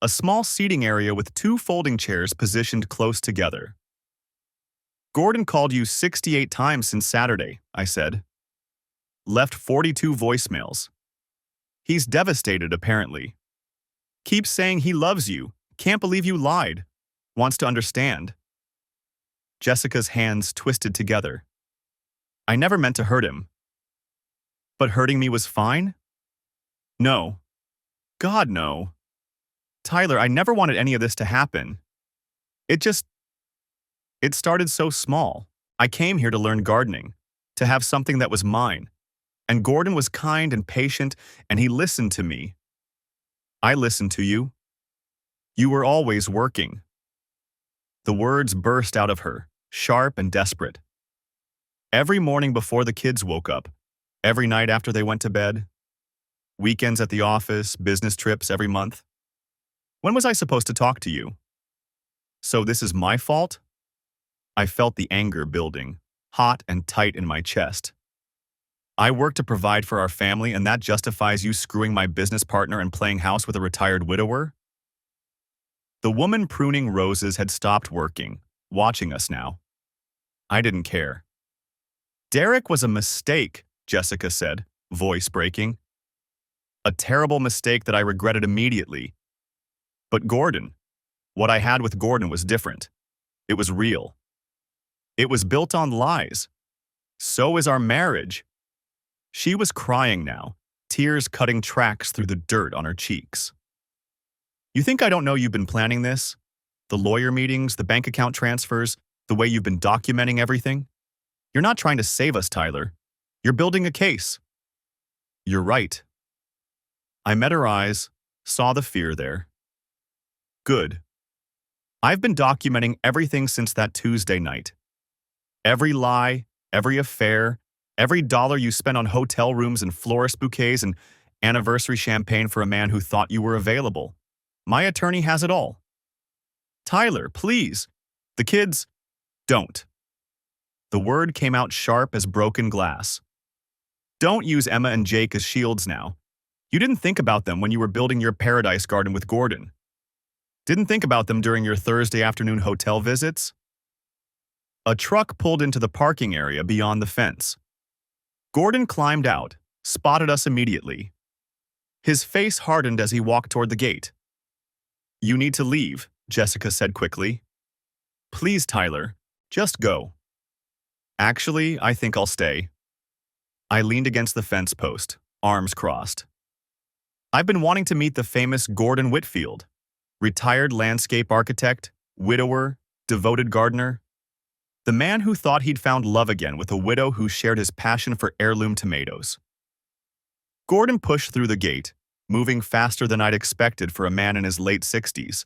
a small seating area with 2 folding chairs positioned close together. Gordon called you 68 times since Saturday, I said. Left 42 voicemails. He's devastated, apparently. Keeps saying he loves you, can't believe you lied, wants to understand. Jessica's hands twisted together. I never meant to hurt him. But hurting me was fine? No. God, no. Tyler, I never wanted any of this to happen. It started so small. I came here to learn gardening, to have something that was mine. And Gordon was kind and patient, and he listened to me. I listened to you. You were always working. The words burst out of her, sharp and desperate. Every morning before the kids woke up, every night after they went to bed, weekends at the office, business trips every month. When was I supposed to talk to you? So this is my fault? I felt the anger building, hot and tight in my chest. I work to provide for our family, and that justifies you screwing my business partner and playing house with a retired widower? The woman pruning roses had stopped working, watching us now. I didn't care. Derek was a mistake, Jessica said, voice breaking. A terrible mistake that I regretted immediately. But Gordon, what I had with Gordon was different. It was real. It was built on lies. So is our marriage. She was crying now, tears cutting tracks through the dirt on her cheeks. You think I don't know you've been planning this? The lawyer meetings, the bank account transfers, the way you've been documenting everything. You're not trying to save us, Tyler. You're building a case. You're right. I met her eyes, saw the fear there. Good. I've been documenting everything since that Tuesday night. Every lie, every affair, every dollar you spent on hotel rooms and florist bouquets and anniversary champagne for a man who thought you were available. My attorney has it all. Tyler, please. The kids, don't. The word came out sharp as broken glass. Don't use Emma and Jake as shields now. You didn't think about them when you were building your paradise garden with Gordon. Didn't think about them during your Thursday afternoon hotel visits? A truck pulled into the parking area beyond the fence. Gordon climbed out, spotted us immediately. His face hardened as he walked toward the gate. You need to leave, Jessica said quickly. Please, Tyler, just go. Actually, I think I'll stay. I leaned against the fence post, arms crossed. I've been wanting to meet the famous Gordon Whitfield, retired landscape architect, widower, devoted gardener. The man who thought he'd found love again with a widow who shared his passion for heirloom tomatoes. Gordon pushed through the gate, moving faster than I'd expected for a man in his late 60s.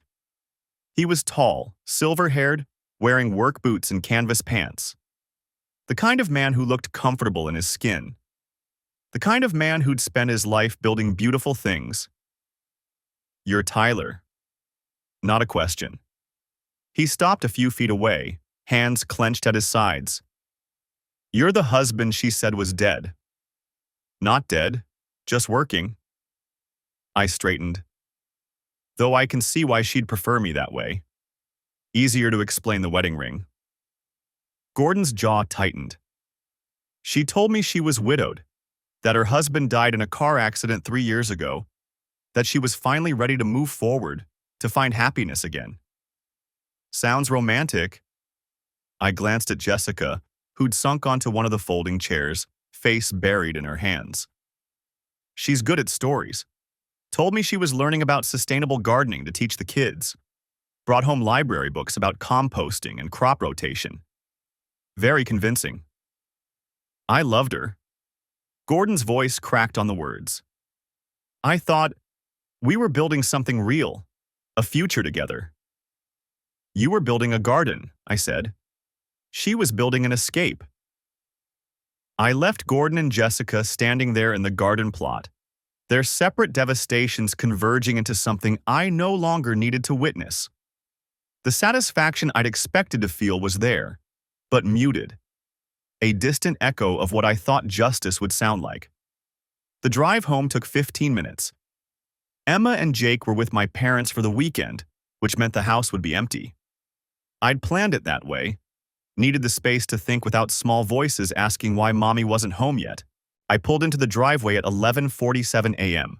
He was tall, silver-haired, wearing work boots and canvas pants. The kind of man who looked comfortable in his skin. The kind of man who'd spent his life building beautiful things. You're Tyler. Not a question. He stopped a few feet away, hands clenched at his sides. You're the husband she said was dead. Not dead, just working. I straightened. Though I can see why she'd prefer me that way. Easier to explain the wedding ring. Gordon's jaw tightened. She told me she was widowed, that her husband died in a car accident 3 years ago, that she was finally ready to move forward, to find happiness again. Sounds romantic. I glanced at Jessica, who'd sunk onto one of the folding chairs, face buried in her hands. She's good at stories. Told me she was learning about sustainable gardening to teach the kids. Brought home library books about composting and crop rotation. Very convincing. I loved her. Gordon's voice cracked on the words. I thought we were building something real, a future together. You were building a garden, I said. She was building an escape. I left Gordon and Jessica standing there in the garden plot, their separate devastations converging into something I no longer needed to witness. The satisfaction I'd expected to feel was there, but muted. A distant echo of what I thought justice would sound like. The drive home took 15 minutes. Emma and Jake were with my parents for the weekend, which meant the house would be empty. I'd planned it that way. Needed the space to think without small voices asking why Mommy wasn't home yet. I pulled into the driveway at 11:47 a.m.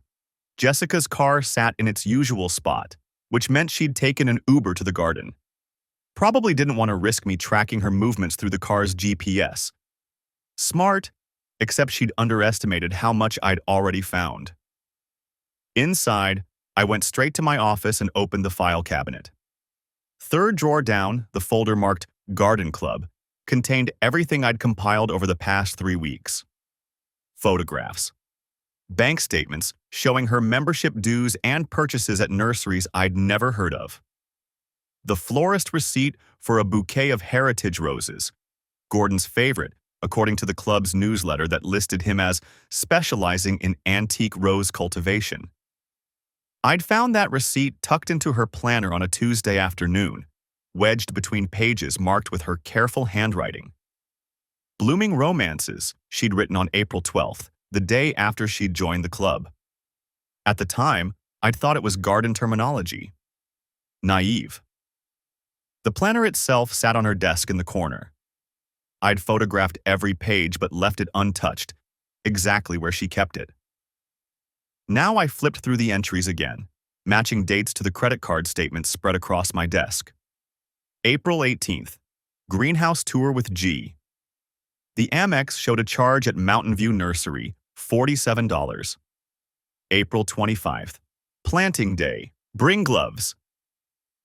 Jessica's car sat in its usual spot, which meant she'd taken an Uber to the garden. Probably didn't want to risk me tracking her movements through the car's GPS. Smart, except she'd underestimated how much I'd already found. Inside, I went straight to my office and opened the file cabinet. Third drawer down, the folder marked Garden Club contained everything I'd compiled over the past 3 weeks. Photographs. Bank statements showing her membership dues and purchases at nurseries I'd never heard of. The florist receipt for a bouquet of heritage roses, Gordon's favorite, according to the club's newsletter that listed him as specializing in antique rose cultivation. I'd found that receipt tucked into her planner on a Tuesday afternoon, wedged between pages marked with her careful handwriting. Blooming Romances, she'd written on April 12th, the day after she'd joined the club. At the time, I'd thought it was garden terminology. Naive. The planner itself sat on her desk in the corner. I'd photographed every page but left it untouched, exactly where she kept it. Now I flipped through the entries again, matching dates to the credit card statements spread across my desk. April 18th, greenhouse tour with G. The Amex showed a charge at Mountain View Nursery, $47. April 25th, planting day, bring gloves.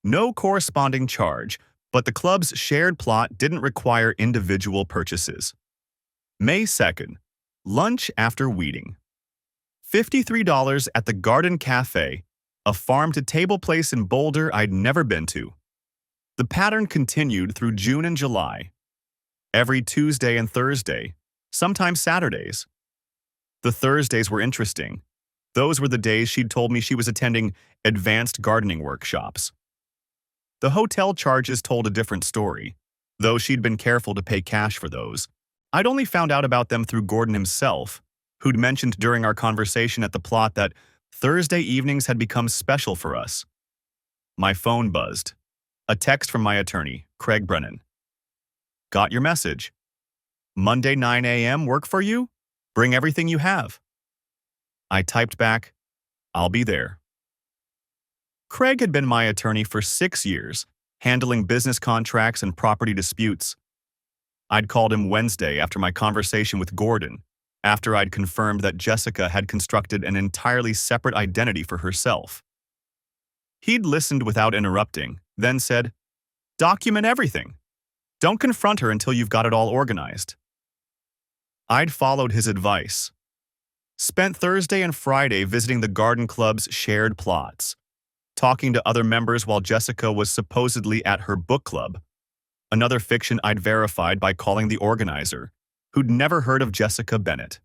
No corresponding charge, but the club's shared plot didn't require individual purchases. May 2nd, lunch after weeding. $53 at the Garden Cafe, a farm-to-table place in Boulder I'd never been to. The pattern continued through June and July. Every Tuesday and Thursday, sometimes Saturdays. The Thursdays were interesting. Those were the days she'd told me she was attending advanced gardening workshops. The hotel charges told a different story, though she'd been careful to pay cash for those. I'd only found out about them through Gordon himself, who'd mentioned during our conversation at the plot that Thursday evenings had become special for us. My phone buzzed. A text from my attorney, Craig Brennan. Got your message. Monday 9 a.m. work for you? Bring everything you have. I typed back, I'll be there. Craig had been my attorney for 6 years, handling business contracts and property disputes. I'd called him Wednesday after my conversation with Gordon, after I'd confirmed that Jessica had constructed an entirely separate identity for herself. He'd listened without interrupting, then said, "Document everything. Don't confront her until you've got it all organized." I'd followed his advice. Spent Thursday and Friday visiting the garden club's shared plots, talking to other members while Jessica was supposedly at her book club, another fiction I'd verified by calling the organizer, who'd never heard of Jessica Bennett.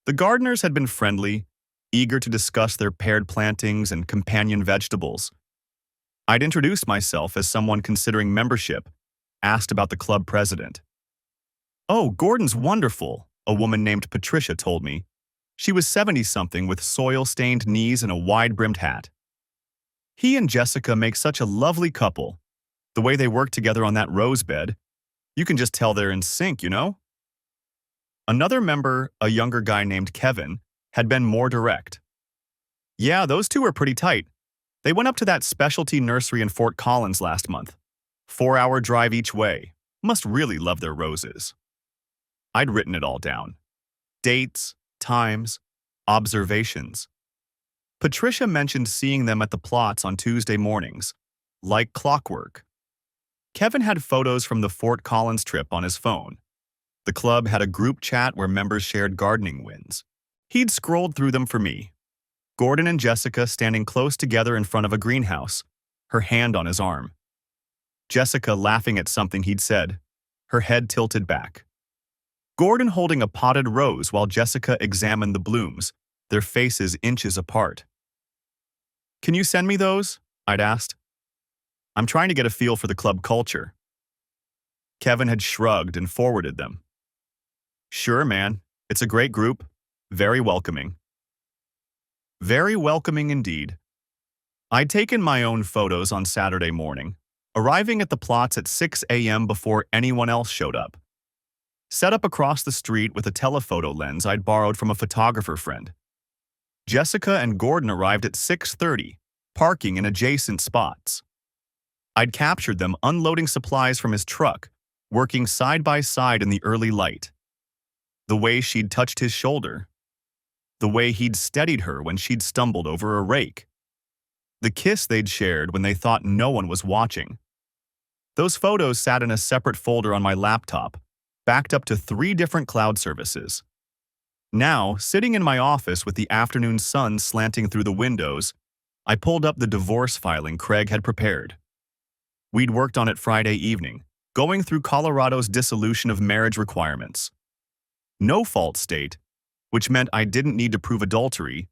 The gardeners had been friendly, eager to discuss their paired plantings and companion vegetables. I'd introduced myself as someone considering membership, asked about the club president. "Oh, Gordon's wonderful," a woman named Patricia told me. She was 70-something with soil-stained knees and a wide-brimmed hat. "He and Jessica make such a lovely couple. The way they work together on that rose bed, you can just tell they're in sync, you know?" Another member, a younger guy named Kevin, had been more direct. "Yeah, those two are pretty tight. They went up to that specialty nursery in Fort Collins last month. 4-hour drive each way. Must really love their roses." I'd written it all down. Dates, times, observations. Patricia mentioned seeing them at the plots on Tuesday mornings, like clockwork. Kevin had photos from the Fort Collins trip on his phone. The club had a group chat where members shared gardening wins. He'd scrolled through them for me. Gordon and Jessica standing close together in front of a greenhouse, her hand on his arm. Jessica laughing at something he'd said, her head tilted back. Gordon holding a potted rose while Jessica examined the blooms, their faces inches apart. "Can you send me those?" I'd asked. "I'm trying to get a feel for the club culture." Kevin had shrugged and forwarded them. "Sure, man. It's a great group. Very welcoming." Very welcoming indeed. I'd taken my own photos on Saturday morning, arriving at the plots at 6 a.m. before anyone else showed up. Set up across the street with a telephoto lens I'd borrowed from a photographer friend. Jessica and Gordon arrived at 6:30, parking in adjacent spots. I'd captured them unloading supplies from his truck, working side by side in the early light. The way she'd touched his shoulder. The way he'd steadied her when she'd stumbled over a rake. The kiss they'd shared when they thought no one was watching. Those photos sat in a separate folder on my laptop, backed up to 3 different cloud services. Now, sitting in my office with the afternoon sun slanting through the windows, I pulled up the divorce filing Craig had prepared. We'd worked on it Friday evening, going through Colorado's dissolution of marriage requirements. No fault state, which meant I didn't need to prove adultery,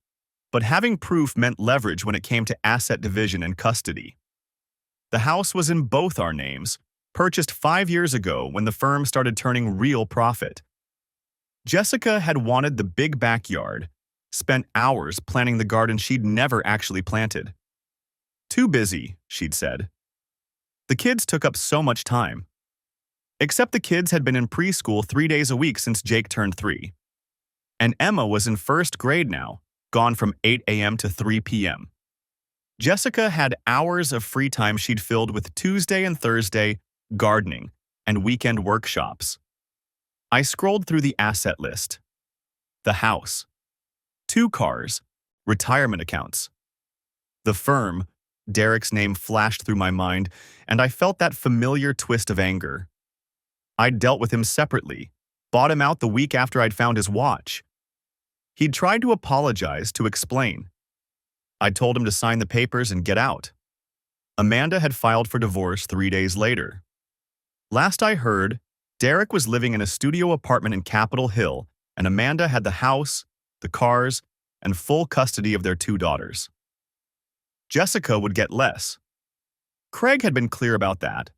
but having proof meant leverage when it came to asset division and custody. The house was in both our names, purchased 5 years ago when the firm started turning real profit. Jessica had wanted the big backyard, spent hours planning the garden she'd never actually planted. "Too busy," she'd said. The kids took up so much time. Except the kids had been in preschool 3 days a week since Jake turned 3. And Emma was in first grade now, gone from 8 a.m. to 3 p.m. Jessica had hours of free time she'd filled with Tuesday and Thursday gardening and weekend workshops. I scrolled through the asset list. The house. 2 cars. Retirement accounts. The firm, Derek's name flashed through my mind, and I felt that familiar twist of anger. I'd dealt with him separately, bought him out the week after I'd found his watch. He'd tried to apologize, to explain. I'd told him to sign the papers and get out. Amanda had filed for divorce 3 days later. Last I heard, Derek was living in a studio apartment in Capitol Hill, and Amanda had the house, the cars, and full custody of their 2 daughters. Jessica would get less. Craig had been clear about that.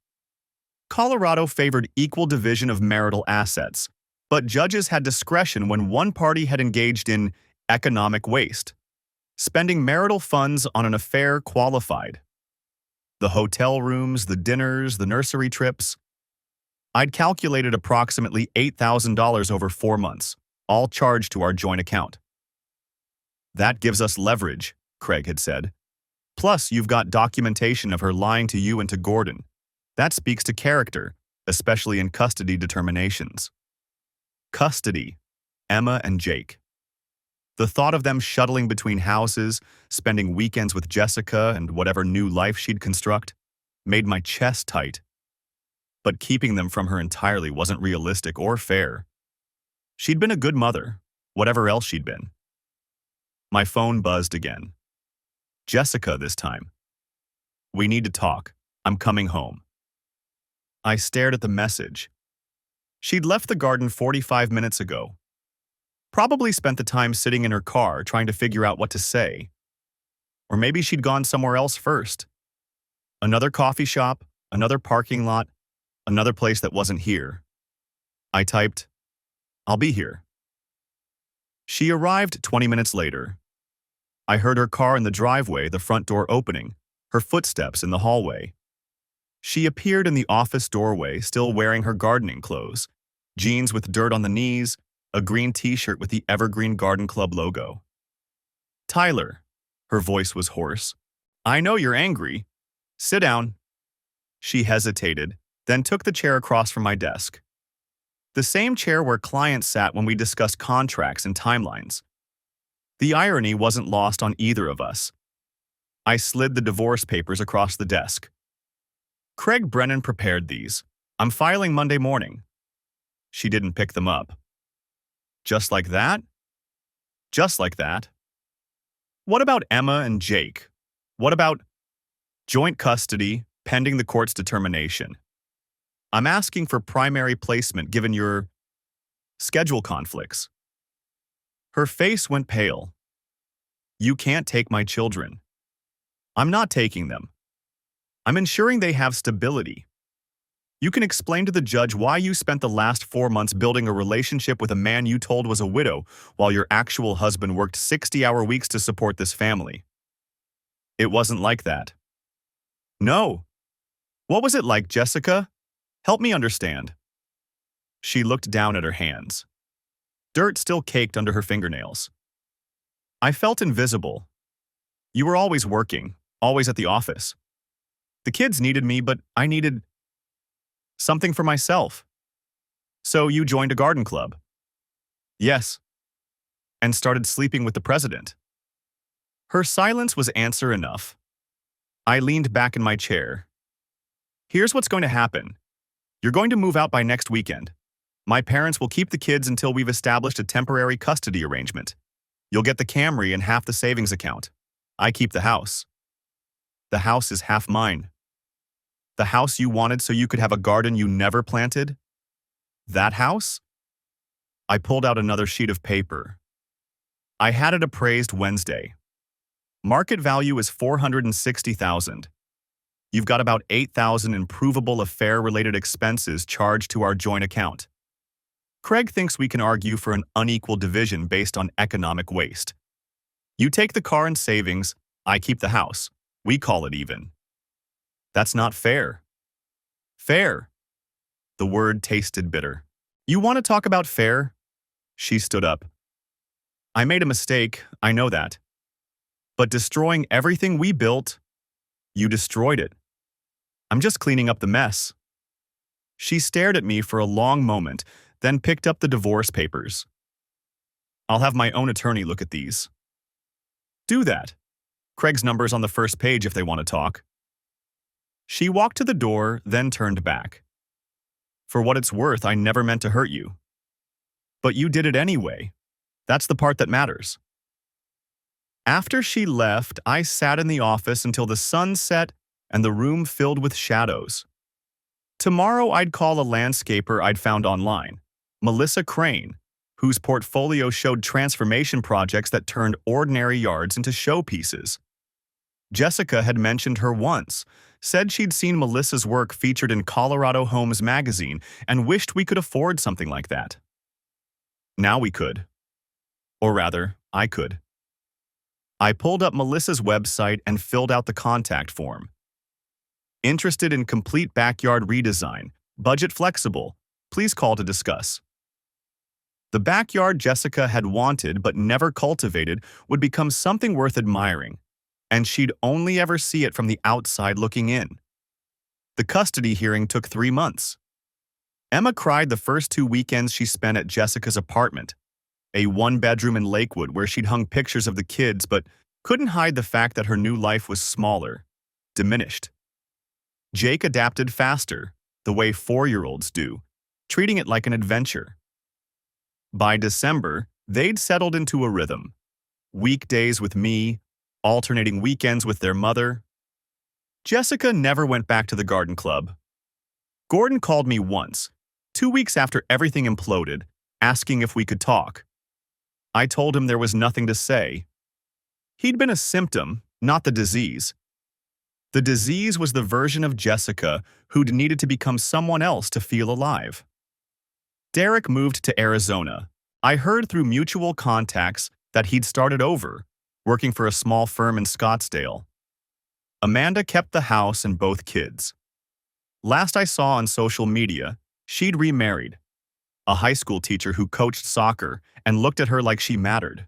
Colorado favored equal division of marital assets, but judges had discretion when one party had engaged in economic waste. Spending marital funds on an affair qualified. The hotel rooms, the dinners, the nursery trips. I'd calculated approximately $8,000 over 4 months, all charged to our joint account. That gives us leverage, Craig had said. Plus, you've got documentation of her lying to you and to Gordon. That speaks to character, especially in custody determinations. Custody, Emma and Jake. The thought of them shuttling between houses, spending weekends with Jessica and whatever new life she'd construct, made my chest tight. But keeping them from her entirely wasn't realistic or fair. She'd been a good mother, whatever else she'd been. My phone buzzed again. Jessica this time. We need to talk. I'm coming home. I stared at the message. She'd left the garden 45 minutes ago. Probably spent the time sitting in her car trying to figure out what to say. Or maybe she'd gone somewhere else first. Another coffee shop, another parking lot, another place that wasn't here. I typed, "I'll be here." She arrived 20 minutes later. I heard her car in the driveway, the front door opening, her footsteps in the hallway. She appeared in the office doorway, still wearing her gardening clothes, jeans with dirt on the knees, a green t-shirt with the Evergreen Garden Club logo. "Tyler," her voice was hoarse. "I know you're angry. Sit down." She hesitated, then took the chair across from my desk. The same chair where clients sat when we discussed contracts and timelines. The irony wasn't lost on either of us. I slid the divorce papers across the desk. "Craig Brennan prepared these. I'm filing Monday morning." She didn't pick them up. "Just like that?" "Just like that." "What about Emma and Jake? What about joint custody, pending the court's determination? I'm asking for primary placement given your schedule conflicts." Her face went pale. "You can't take my children." "I'm not taking them. I'm ensuring they have stability. You can explain to the judge why you spent the last 4 months building a relationship with a man you told was a widow while your actual husband worked 60-hour weeks to support this family." "It wasn't like that." "No. What was it like, Jessica? Help me understand." She looked down at her hands. Dirt still caked under her fingernails. "I felt invisible. You were always working, always at the office. The kids needed me, but I needed something for myself. So you joined a garden club." "Yes." "And started sleeping with the president." Her silence was answer enough. I leaned back in my chair. "Here's what's going to happen. You're going to move out by next weekend. My parents will keep the kids until we've established a temporary custody arrangement. You'll get the Camry and half the savings account. I keep the house." "The house is half mine." "The house you wanted so you could have a garden you never planted? That house?" I pulled out another sheet of paper. "I had it appraised Wednesday. Market value is $460,000. You've got about $8,000 in provable affair-related expenses charged to our joint account. Craig thinks we can argue for an unequal division based on economic waste. You take the car and savings, I keep the house. We call it even." "That's not fair." "Fair." The word tasted bitter. "You want to talk about fair?" She stood up. "I made a mistake, I know that. But destroying everything we built, you destroyed it. I'm just cleaning up the mess." She stared at me for a long moment, then picked up the divorce papers. "I'll have my own attorney look at these." "Do that. Craig's number's on the first page if they want to talk. She walked to the door, then turned back. For what it's worth, I never meant to hurt you. But you did it anyway. That's the part that matters. After she left, I sat in the office until the sun set and the room filled with shadows. Tomorrow I'd call a landscaper I'd found online, Melissa Crane, whose portfolio showed transformation projects that turned ordinary yards into showpieces. Jessica had mentioned her once, said she'd seen Melissa's work featured in Colorado Homes magazine and wished we could afford something like that. Now we could. Or rather, I could. I pulled up Melissa's website and filled out the contact form. Interested in complete backyard redesign, budget flexible, please call to discuss. The backyard Jessica had wanted but never cultivated would become something worth admiring, and she'd only ever see it from the outside looking in. The custody hearing took 3 months. Emma cried the first 2 weekends she spent at Jessica's apartment, a 1-bedroom in Lakewood where she'd hung pictures of the kids but couldn't hide the fact that her new life was smaller, diminished. Jake adapted faster, the way 4-year-olds do, treating it like an adventure. By December, they'd settled into a rhythm. Weekdays with me, alternating weekends with their mother. Jessica never went back to the garden club. Gordon called me once, 2 weeks after everything imploded, asking if we could talk. I told him there was nothing to say. He'd been a symptom, not the disease. The disease was the version of Jessica who'd needed to become someone else to feel alive. Derek moved to Arizona. I heard through mutual contacts that he'd started over, working for a small firm in Scottsdale. Amanda kept the house and both kids. Last I saw on social media, she'd remarried. A high school teacher who coached soccer and looked at her like she mattered.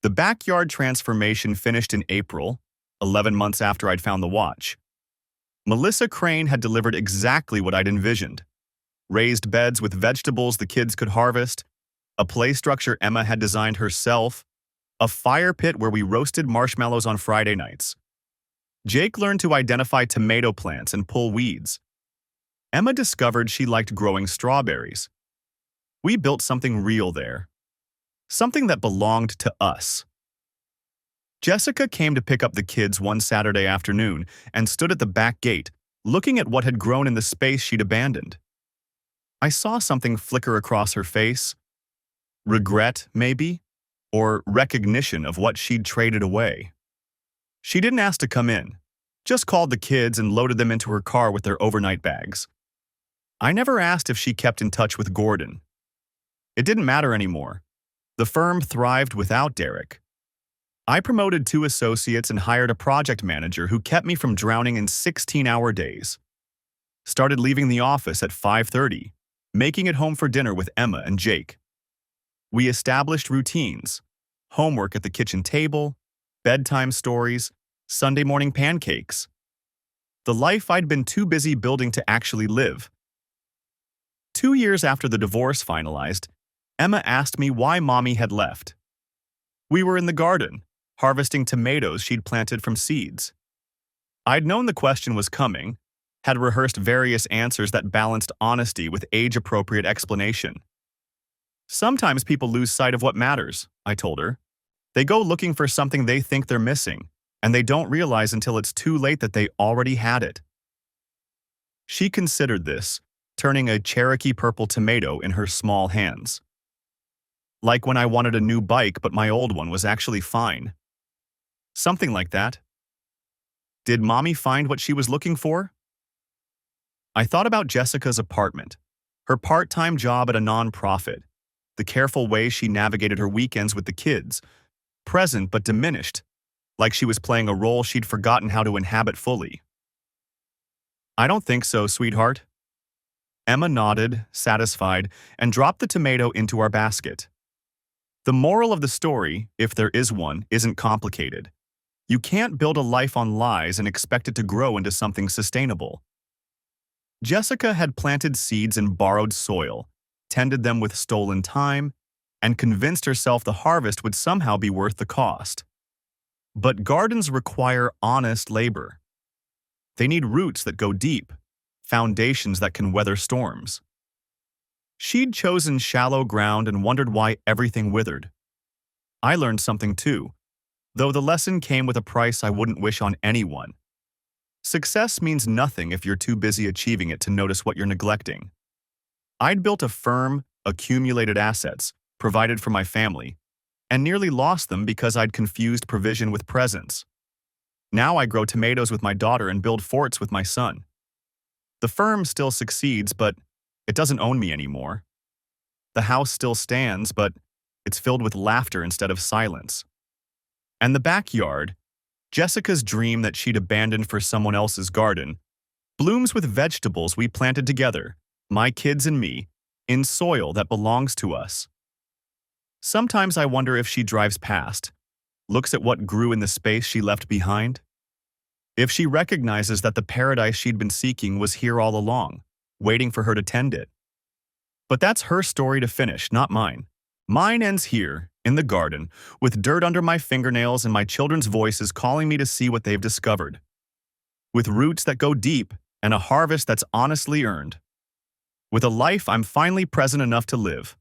The backyard transformation finished in April, 11 months after I'd found the watch. Melissa Crane had delivered exactly what I'd envisioned. Raised beds with vegetables the kids could harvest, a play structure Emma had designed herself, a fire pit where we roasted marshmallows on Friday nights. Jake learned to identify tomato plants and pull weeds. Emma discovered she liked growing strawberries. We built something real there. Something that belonged to us. Jessica came to pick up the kids one Saturday afternoon and stood at the back gate, looking at what had grown in the space she'd abandoned. I saw something flicker across her face. Regret, maybe? Or recognition of what she'd traded away. She didn't ask to come in, just called the kids and loaded them into her car with their overnight bags. I never asked if she kept in touch with Gordon. It didn't matter anymore. The firm thrived without Derek. I promoted 2 associates and hired a project manager who kept me from drowning in 16-hour days. Started leaving the office at 5:30, making it home for dinner with Emma and Jake. We established routines, homework at the kitchen table, bedtime stories, Sunday morning pancakes. The life I'd been too busy building to actually live. 2 years after the divorce finalized, Emma asked me why Mommy had left. We were in the garden, harvesting tomatoes she'd planted from seeds. I'd known the question was coming, had rehearsed various answers that balanced honesty with age-appropriate explanation. Sometimes people lose sight of what matters, I told her. They go looking for something they think they're missing, and they don't realize until it's too late that they already had it. She considered this, turning a Cherokee purple tomato in her small hands. Like when I wanted a new bike but my old one was actually fine. Something like that. Did Mommy find what she was looking for? I thought about Jessica's apartment, her part-time job at a nonprofit, the careful way she navigated her weekends with the kids, present but diminished, like she was playing a role she'd forgotten how to inhabit fully. I don't think so, sweetheart. Emma nodded, satisfied, and dropped the tomato into our basket. The moral of the story, if there is one, isn't complicated. You can't build a life on lies and expect it to grow into something sustainable. Jessica had planted seeds in borrowed soil, tended them with stolen time, and convinced herself the harvest would somehow be worth the cost. But gardens require honest labor. They need roots that go deep, foundations that can weather storms. She'd chosen shallow ground and wondered why everything withered. I learned something too, though the lesson came with a price I wouldn't wish on anyone. Success means nothing if you're too busy achieving it to notice what you're neglecting. I'd built a firm, accumulated assets, provided for my family, and nearly lost them because I'd confused provision with presence. Now I grow tomatoes with my daughter and build forts with my son. The firm still succeeds, but it doesn't own me anymore. The house still stands, but it's filled with laughter instead of silence. And the backyard, Jessica's dream that she'd abandoned for someone else's garden, blooms with vegetables we planted together, my kids and me, in soil that belongs to us. Sometimes I wonder if she drives past, looks at what grew in the space she left behind. If she recognizes that the paradise she'd been seeking was here all along, waiting for her to tend it. But that's her story to finish, not mine. Mine ends here, in the garden, with dirt under my fingernails and my children's voices calling me to see what they've discovered. With roots that go deep and a harvest that's honestly earned. With a life I'm finally present enough to live.